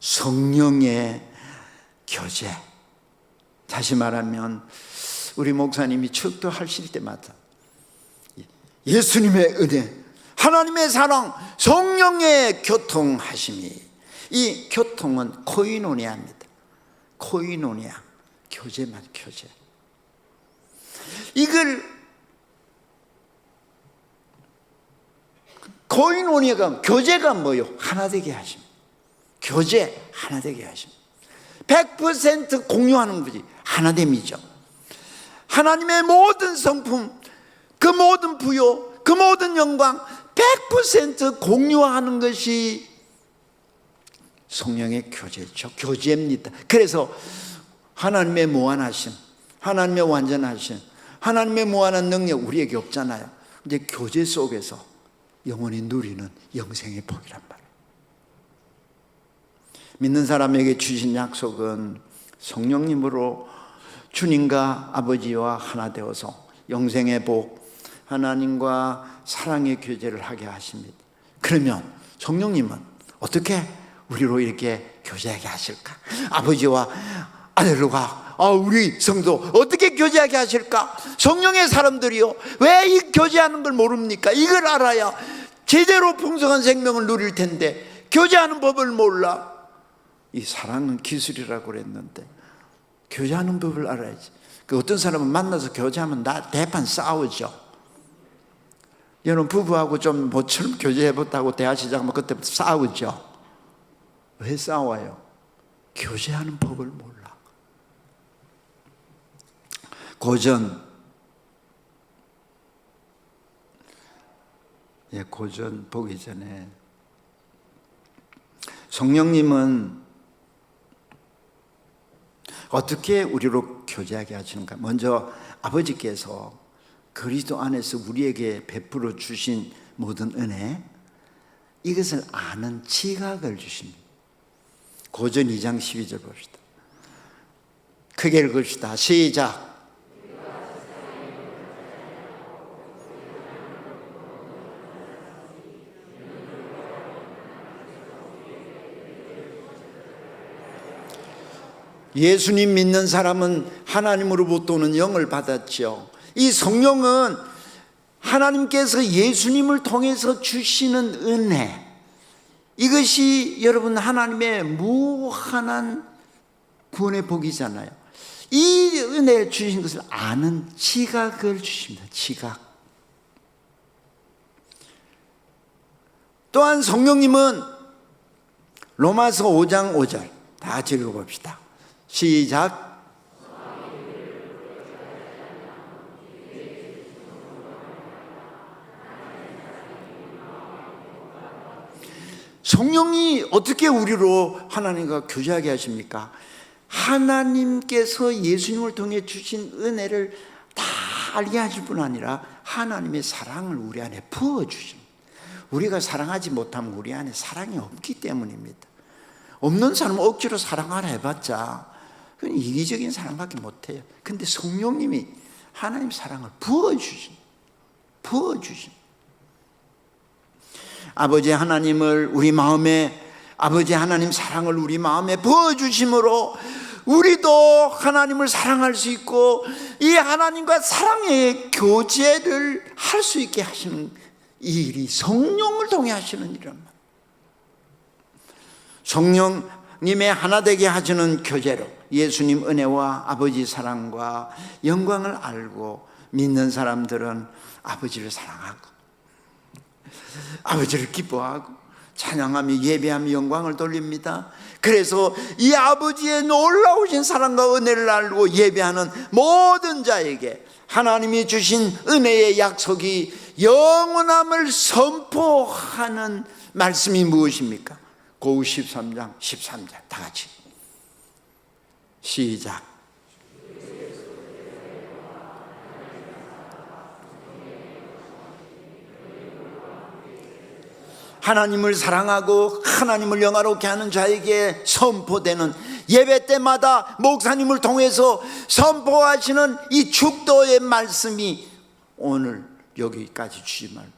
성령의 교제. 다시 말하면 우리 목사님이 축도하실 때마다 예수님의 은혜, 하나님의 사랑, 성령의 교통하심이, 이 교통은 코이노니아입니다. 코이노니아, 교제만, 교제. 이걸 코이노니아가, 교제가 뭐요? 하나 되게 하심. 교제, 하나 되게 하심. 100% 공유하는 거지. 하나됨이죠. 하나님의 모든 성품, 그 모든 부요, 그 모든 영광 100% 공유하는 것이 성령의 교제죠. 교제입니다. 그래서 하나님의 무한하심, 하나님의 완전하심, 하나님의 무한한 능력 우리에게 없잖아요. 이제 교제 속에서 영원히 누리는 영생의 복이란 말이에요. 믿는 사람에게 주신 약속은 성령님으로 주님과 아버지와 하나 되어서 영생의 복, 하나님과 사랑의 교제를 하게 하십니다. 그러면 성령님은 어떻게 우리로 이렇게 교제하게 하실까? 아버지와 아들과 우리 성도 어떻게 교제하게 하실까? 성령의 사람들이요, 왜 이 교제하는 걸 모릅니까? 이걸 알아야 제대로 풍성한 생명을 누릴 텐데 교제하는 법을 몰라. 이 사랑은 기술이라고 그랬는데 교제하는 법을 알아야지. 그 어떤 사람은 만나서 교제하면 대판 싸우죠. 여러분 부부하고 좀 모처럼 교제해봤다고 대화 시작하면 그때부터 싸우죠. 왜 싸워요? 교제하는 법을 몰라. 고전 보기 전에 성령님은 어떻게 우리로 교제하게 하시는가? 먼저 아버지께서 그리스도 안에서 우리에게 베풀어 주신 모든 은혜, 이것을 아는 지각을 주십니다. 고전 2장 12절 봅시다. 크게 읽읍시다. 시작. 예수님 믿는 사람은 하나님으로부터 오는 영을 받았죠. 이 성령은 하나님께서 예수님을 통해서 주시는 은혜, 이것이 여러분 하나님의 무한한 구원의 복이잖아요. 이 은혜를 주신 것을 아는 지각을 주십니다. 지각. 또한 성령님은 로마서 5장 5절 다 같이 읽어봅시다. 시작. 성령이 어떻게 우리로 하나님과 교제하게 하십니까? 하나님께서 예수님을 통해 주신 은혜를 다 알게 하실 뿐 아니라 하나님의 사랑을 우리 안에 부어주십니다. 우리가 사랑하지 못하면 우리 안에 사랑이 없기 때문입니다. 없는 사람은 억지로 사랑하라 해봤자 그건 이기적인 사랑밖에 못해요. 근데 성령님이 하나님 사랑을 부어주십니다. 아버지 하나님을 우리 마음에, 아버지 하나님 사랑을 우리 마음에 부어주심으로 우리도 하나님을 사랑할 수 있고 이 하나님과 사랑의 교제를 할 수 있게 하시는 이 일이 성령을 통해 하시는 일이란 말이에요. 성령님의 하나 되게 하시는 교제로 예수님 은혜와 아버지 사랑과 영광을 알고 믿는 사람들은 아버지를 사랑하고 아버지를 기뻐하고 찬양하며 예배하며 영광을 돌립니다. 그래서 이 아버지의 놀라우신 사랑과 은혜를 알고 예배하는 모든 자에게 하나님이 주신 은혜의 약속이 영원함을 선포하는 말씀이 무엇입니까? 고우 13장 13절 다 같이 시작. 하나님을 사랑하고 하나님을 영화롭게 하는 자에게 선포되는, 예배 때마다 목사님을 통해서 선포하시는 이 축도의 말씀이 오늘 여기까지 주지만,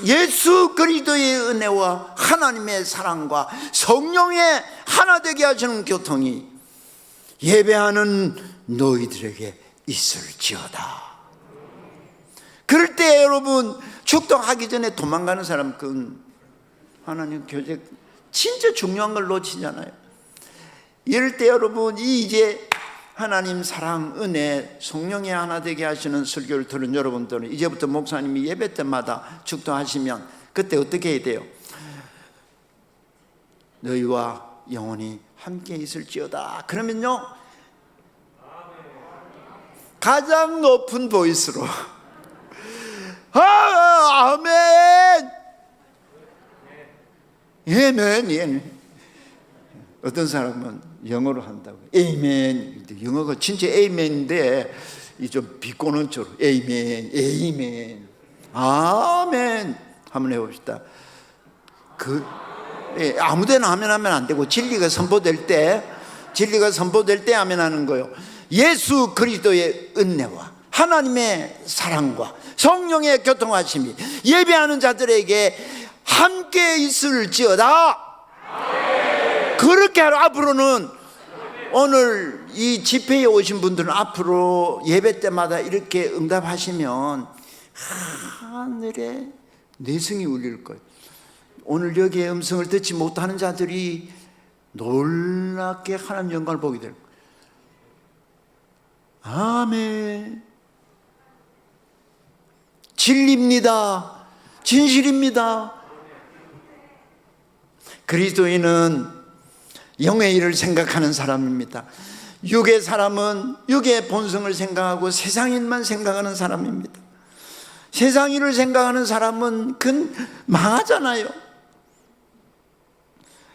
예수 그리스도의 은혜와 하나님의 사랑과 성령의 하나 되게 하시는 교통이 예배하는 너희들에게 있을지어다. 그럴 때 여러분, 축도하기 전에 도망가는 사람, 그건 하나님 교제 진짜 중요한 걸 놓치잖아요. 이럴 때 여러분, 이제 하나님 사랑, 은혜, 성령의 하나 되게 하시는 설교를 들은 여러분들은 이제부터 목사님이 예배 때마다 축도하시면 그때 어떻게 해야 돼요? 너희와 영원히 함께 있을지어다. 그러면요, 가장 높은 보이스로 아멘, 아멘. 어떤 사람은 영어로 한다고, 에이멘. 영어가 진짜 에이멘인데 좀 비꼬는 쪽으로 에이멘, 에이멘, 아멘. 한번 해봅시다. 아무데나 하면 안 되고, 진리가 선포될 때 아멘 하는 거예요. 예수 그리스도의 은혜와 하나님의 사랑과 성령의 교통하심이 예배하는 자들에게 함께 있을지어다. 그렇게 하러 앞으로는, 오늘 이 집회에 오신 분들은 앞으로 예배 때마다 이렇게 응답하시면 하늘에 내성이 울릴 거예요. 오늘 여기에 음성을 듣지 못하는 자들이 놀랍게 하나님 영광을 보게 될 거예요. 아멘. 진리입니다. 진실입니다. 그리스도인은 영의 일을 생각하는 사람입니다. 육의 사람은 육의 본성을 생각하고 세상 일만 생각하는 사람입니다. 세상 일을 생각하는 사람은 그건 망하잖아요.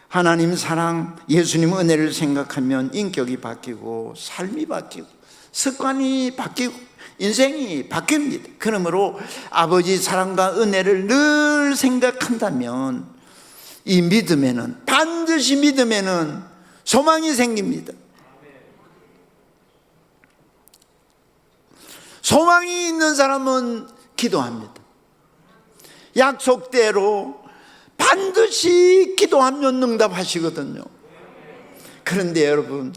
하나님 사랑, 예수님 은혜를 생각하면 인격이 바뀌고 삶이 바뀌고 습관이 바뀌고 인생이 바뀝니다. 그러므로 아버지 사랑과 은혜를 늘 생각한다면 이 믿음에는, 반드시 믿음에는 소망이 생깁니다. 소망이 있는 사람은 기도합니다. 약속대로 반드시 기도하면 응답하시거든요. 그런데 여러분,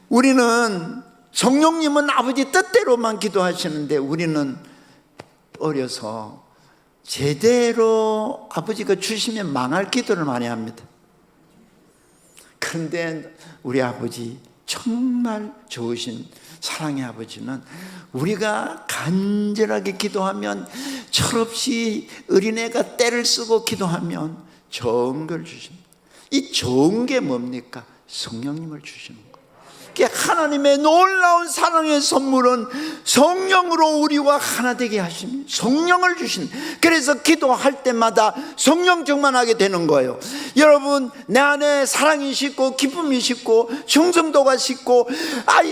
우리는, 성령님은 아버지 뜻대로만 기도하시는데 우리는 어려서 제대로 아버지가 주시면 망할 기도를 많이 합니다. 그런데 우리 아버지, 정말 좋으신 사랑의 아버지는 우리가 간절하게 기도하면, 철없이 어린애가 떼를 쓰고 기도하면 좋은 걸 주십니다. 이 좋은 게 뭡니까? 성령님을 주시는 거예요. 하나님의 놀라운 사랑의 선물은 성령으로 우리와 하나 되게 하십니다. 성령을 주신, 그래서 기도할 때마다 성령 충만하게 되는 거예요. 여러분, 내 안에 사랑이 싣고 기쁨이 싣고 충성도가 싣고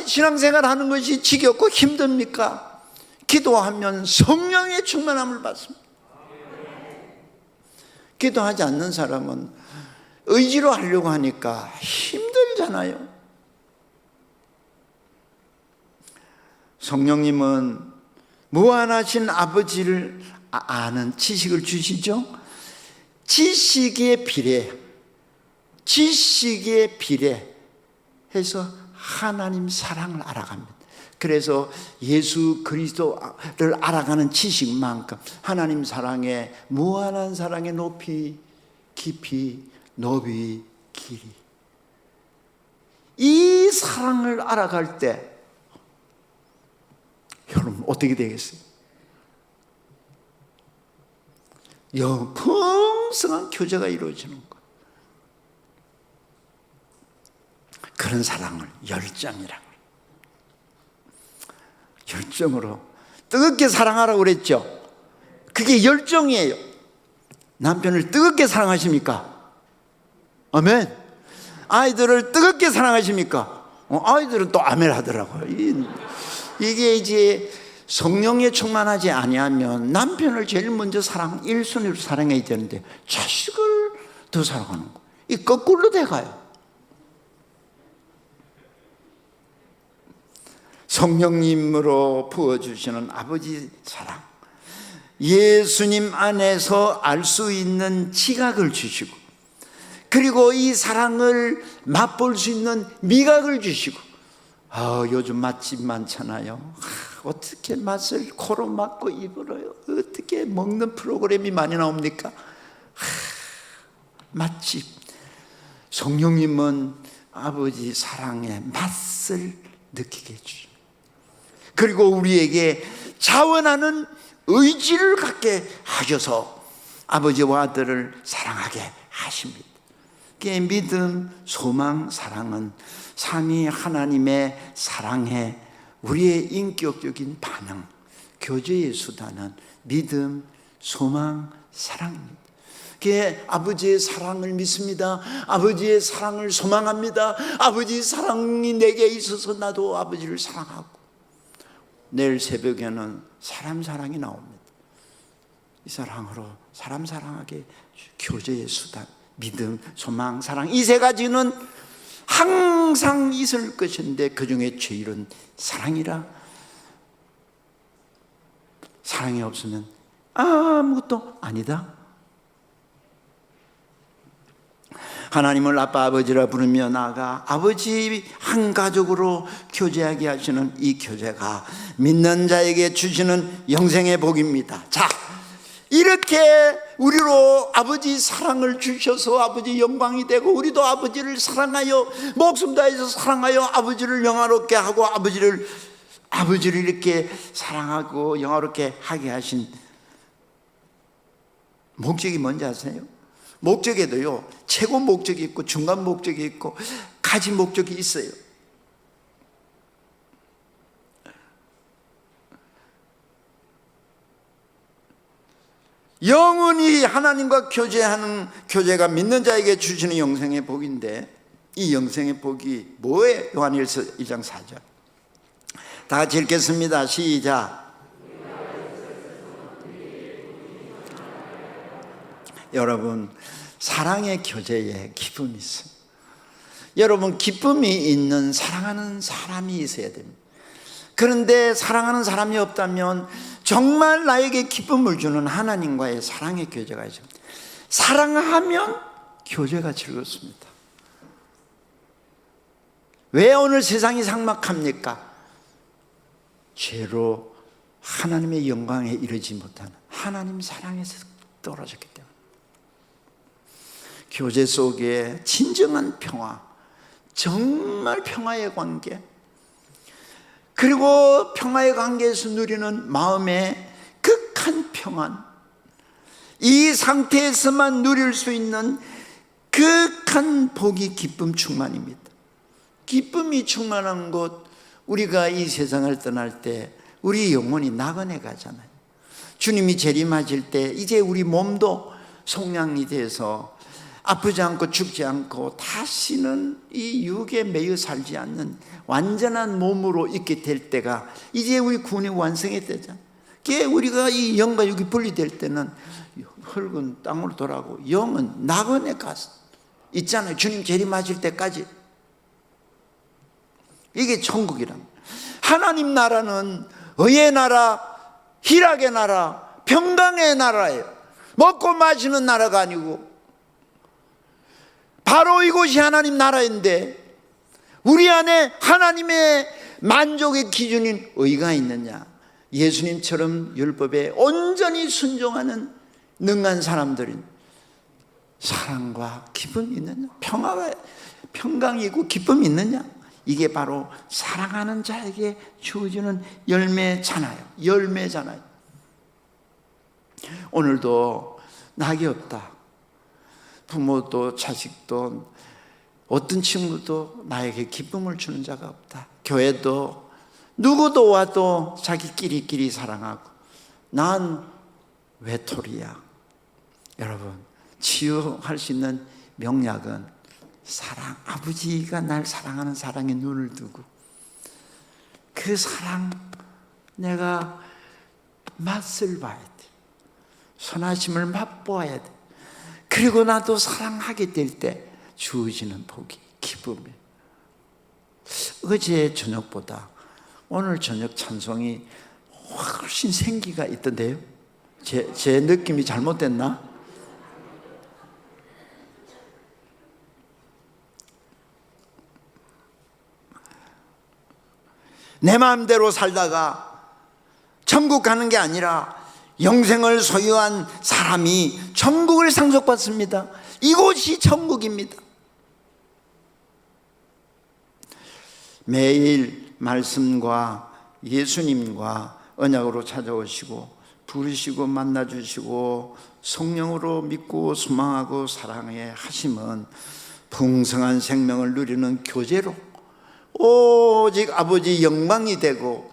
신앙생활 하는 것이 지겹고 힘듭니까? 기도하면 성령의 충만함을 받습니다. 기도하지 않는 사람은 의지로 하려고 하니까 힘들잖아요. 성령님은 무한하신 아버지를 아는 지식을 주시죠. 지식에 비례해서 하나님 사랑을 알아갑니다. 그래서 예수 그리스도를 알아가는 지식만큼 하나님 사랑의, 무한한 사랑의 높이, 깊이, 너비, 길이, 이 사랑을 알아갈 때 여러분 어떻게 되겠어요? 풍성한 교제가 이루어지는 거예요. 그런 사랑을 열정이라고, 열정으로 뜨겁게 사랑하라고 그랬죠. 그게 열정이에요. 남편을 뜨겁게 사랑하십니까? 아멘. 아이들을 뜨겁게 사랑하십니까? 아이들은 또 아멘 하더라고요. 이게 이제 성령에 충만하지 아니하면 남편을 제일 먼저 1순위로 사랑해야 되는데 자식을 더 사랑하는 거. 이 거꾸로 돼가요. 성령님으로 부어주시는 아버지 사랑, 예수님 안에서 알 수 있는 지각을 주시고, 그리고 이 사랑을 맛볼 수 있는 미각을 주시고, 요즘 맛집 많잖아요. 어떻게 맛을 코로 맡고 입으로요? 어떻게 먹는 프로그램이 많이 나옵니까? 맛집. 성령님은 아버지 사랑의 맛을 느끼게 해주십니다. 그리고 우리에게 자원하는 의지를 갖게 하셔서 아버지와 아들을 사랑하게 하십니다. 믿음, 소망, 사랑은 삼위 하나님의 사랑에 우리의 인격적인 반응, 교제의 수단은 믿음, 소망, 사랑입니다. 아버지의 사랑을 믿습니다. 아버지의 사랑을 소망합니다. 아버지의 사랑이 내게 있어서 나도 아버지를 사랑하고, 내일 새벽에는 사람 사랑이 나옵니다. 이 사랑으로 사람 사랑하게 교제의 수단, 믿음, 소망, 사랑, 이 세 가지는 항상 있을 것인데 그 중에 제일은 사랑이라. 사랑이 없으면 아무것도 아니다. 하나님을 아빠 아버지라 부르며 나아가 아버지 한 가족으로 교제하게 하시는 이 교제가 믿는 자에게 주시는 영생의 복입니다. 자, 이렇게 우리로 아버지 사랑을 주셔서 아버지 영광이 되고, 우리도 아버지를 사랑하여 목숨 다해서 사랑하여 아버지를 영화롭게 하고 아버지를 이렇게 사랑하고 영화롭게 하게 하신 목적이 뭔지 아세요? 목적에도요, 최고 목적이 있고 중간 목적이 있고 가지 목적이 있어요. 영원히 하나님과 교제하는 교제가 믿는 자에게 주시는 영생의 복인데, 이 영생의 복이 뭐예요? 요한일서 1장 4절 다 같이 읽겠습니다. 시작. 여러분, 사랑의 교제에 기쁨이 있어요. 여러분, 기쁨이 있는 사랑하는 사람이 있어야 됩니다. 그런데 사랑하는 사람이 없다면 정말 나에게 기쁨을 주는 하나님과의 사랑의 교제가 있습니다. 사랑하면 교제가 즐겁습니다. 왜 오늘 세상이 삭막합니까? 죄로 하나님의 영광에 이르지 못하는, 하나님 사랑에서 떨어졌기 때문에. 교제 속에 진정한 평화, 정말 평화의 관계, 그리고 평화의 관계에서 누리는 마음의 극한 평안, 이 상태에서만 누릴 수 있는 극한 복이 기쁨 충만입니다. 기쁨이 충만한 곳, 우리가 이 세상을 떠날 때 우리 영혼이 나그네 가잖아요. 주님이 재림하실 때 이제 우리 몸도 속량이 돼서 아프지 않고 죽지 않고 다시는 이 육에 매여 살지 않는 완전한 몸으로 있게 될 때가 이제 우리 구원이 완성이 되잖아요. 우리가 이 영과 육이 분리될 때는 흙은 땅으로 돌아가고 영은 나그네 가서 있잖아요. 주님 재림하실 때까지. 이게 천국이란, 하나님 나라는 의의 나라, 희락의 나라, 평강의 나라예요. 먹고 마시는 나라가 아니고, 바로 이곳이 하나님 나라인데 우리 안에 하나님의 만족의 기준인 의가 있느냐? 예수님처럼 율법에 온전히 순종하는 능한 사람들인 사랑과 기쁨이 있느냐? 평화가, 평강이 있고 기쁨이 있느냐? 이게 바로 사랑하는 자에게 주어지는 열매잖아요. 열매잖아요. 오늘도 낙이 없다. 부모도 자식도 어떤 친구도 나에게 기쁨을 주는 자가 없다. 교회도 누구도 와도 자기끼리끼리 사랑하고 난 외톨이야. 여러분, 치유할 수 있는 명약은 사랑, 아버지가 날 사랑하는 사랑에 눈을 두고 그 사랑 내가 맛을 봐야 돼. 선하심을 맛보아야 돼. 그리고 나도 사랑하게 될 때 주어지는 복이, 기쁨이. 어제 저녁보다 오늘 저녁 찬송이 훨씬 생기가 있던데요. 제 느낌이 잘못됐나? 내 마음대로 살다가 천국 가는 게 아니라 영생을 소유한 사람이 천국을 상속받습니다. 이곳이 천국입니다. 매일 말씀과 예수님과 언약으로 찾아오시고 부르시고 만나주시고 성령으로 믿고 소망하고 사랑해 하심은 풍성한 생명을 누리는 교제로 오직 아버지 영광이 되고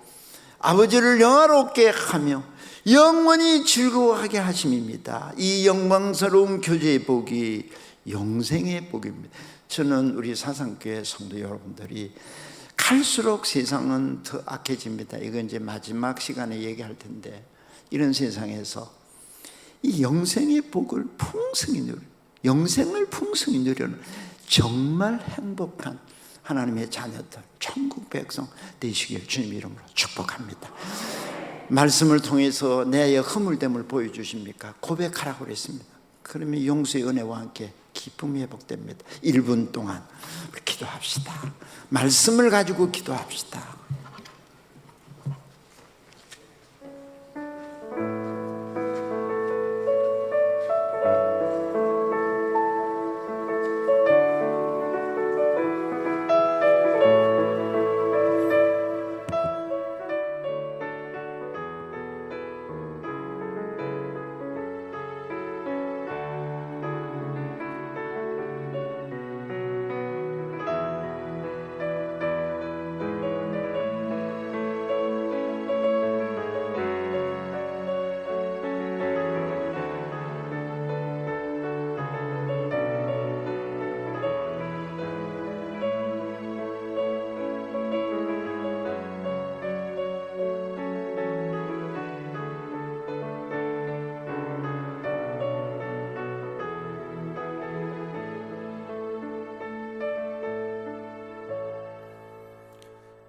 아버지를 영화롭게 하며 영원히 즐거워하게 하심입니다. 이 영광스러운 교제의 복이 영생의 복입니다. 저는 우리 사상교회 성도 여러분들이 갈수록 세상은 더 악해집니다. 이건 이제 마지막 시간에 얘기할 텐데, 이런 세상에서 이 영생의 복을 풍성히 누려, 영생을 풍성히 누려는 정말 행복한 하나님의 자녀들, 천국 백성 되시길 주님 이름으로 축복합니다. 말씀을 통해서 내 허물됨을 보여주십니까? 고백하라고 그랬습니다. 그러면 용서의 은혜와 함께 기쁨이 회복됩니다. 1분 동안 기도합시다. 말씀을 가지고 기도합시다.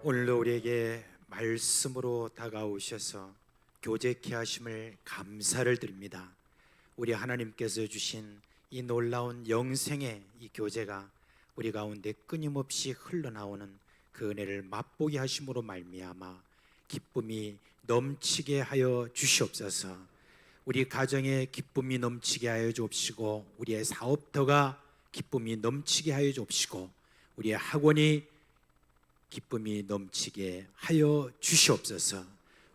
오늘도 우리에게 말씀으로 다가오셔서 교제케 하심을 감사를 드립니다. 우리 하나님께서 주신 이 놀라운 영생의 이 교제가 우리 가운데 끊임없이 흘러나오는 그 은혜를 맛보게 하심으로 말미암아 기쁨이 넘치게 하여 주시옵소서. 우리 가정에 기쁨이 넘치게 하여 주옵시고, 우리의 사업터가 기쁨이 넘치게 하여 주옵시고, 우리의 학원이 기쁨이 넘치게 하여 주시옵소서.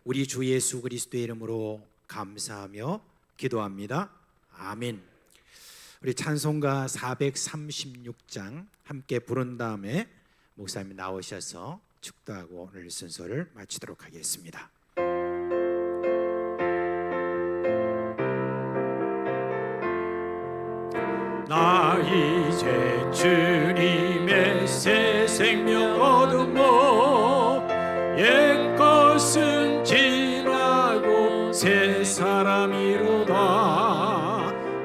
우리 주 예수 그리스도의 이름으로 감사하며 기도합니다. 아멘. 우리 찬송가 436장 함께 부른 다음에 목사님 나오셔서 축도하고 오늘 순서를 마치도록 하겠습니다. 나 이제 주님의 새 생명 얻으모 옛것은 지나고 새 사람이로다.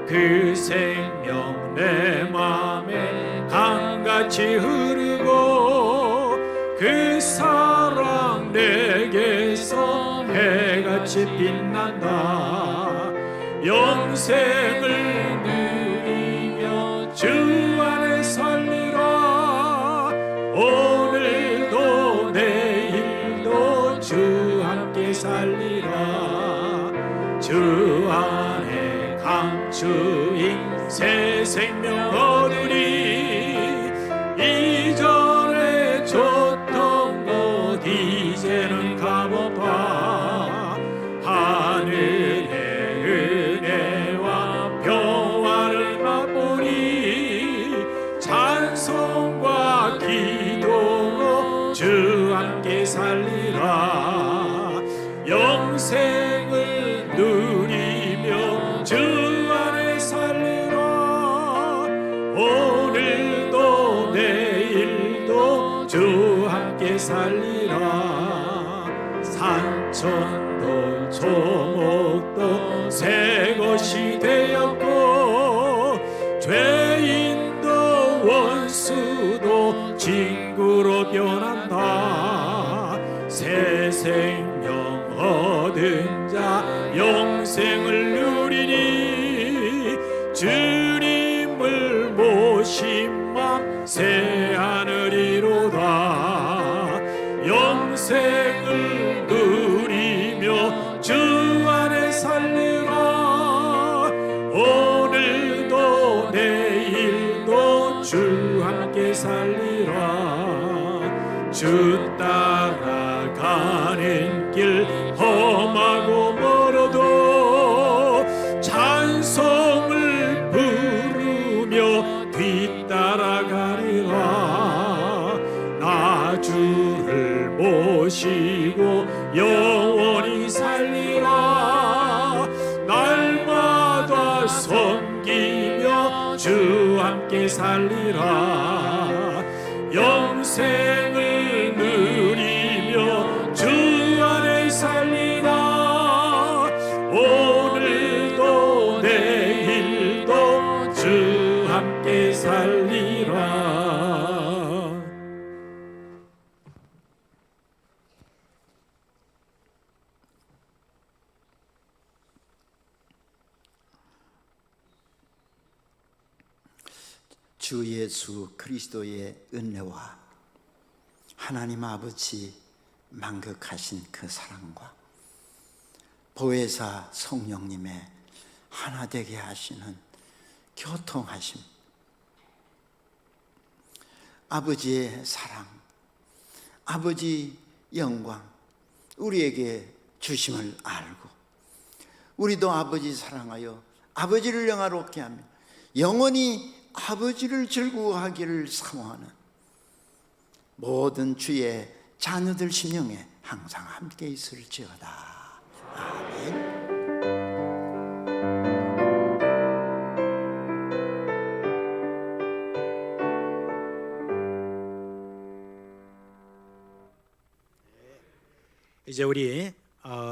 그 생명 내 맘에 강같이 흐르고 그 사랑 내게서 해같이 빛난다. 영생을 주 안에 살리라. 오늘도 내일도 주 함께 살리라. 주 안에 감추인 새 생명 얻으리. 이전에 줬던 것 이제는 값없다. 하늘의 은혜와 평화를 맛보리. 찬송과 기도로 주 함께 살리라. 영생을 누리며 주 안에 살리라. 함께 살리라. 산천도 초목도 새 것이 되었고, 죄인도 원수도 친구로 변한다. 새 생명 얻은 자 영생을 누리니, 주님을 모신 맘 새 하늘이로다. 영생을 누리며 주 안에 살리라. 오늘도 내일도 주 함께 살리라. 주 따라가는 길 험하고 멀어도 찬송을 부르며 뒤따라가리라. 나 주를 모시고 영원히 살리라. 날마다 섬기며 주 함께 살리라. 영생을 누리며 주 안에 살리라. 오늘도 내일도 주 함께 살리라. 주 예수 그리스도의 은혜와 하나님 아버지 만극하신 그 사랑과 보혜사 성령님의 하나 되게 하시는 교통하심, 아버지의 사랑, 아버지 영광 우리에게 주심을 알고, 우리도 아버지 사랑하여 아버지를 영화롭게 하며 영원히 아버지를 즐거워하기를 사모하는 모든 주의 자녀들 심령에 항상 함께 있을지어다. 아멘. 이제 우리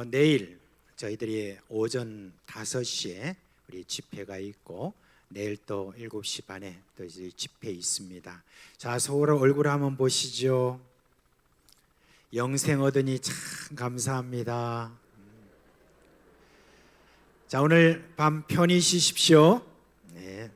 내일 저희들이 오전 5시에 우리 집회가 있고, 내일 또 7시 반에 또 이제 집회 있습니다. 자, 서울 얼굴 한번 보시죠. 영생 얻으니 참 감사합니다. 자, 오늘 밤 편히 쉬십시오. 네.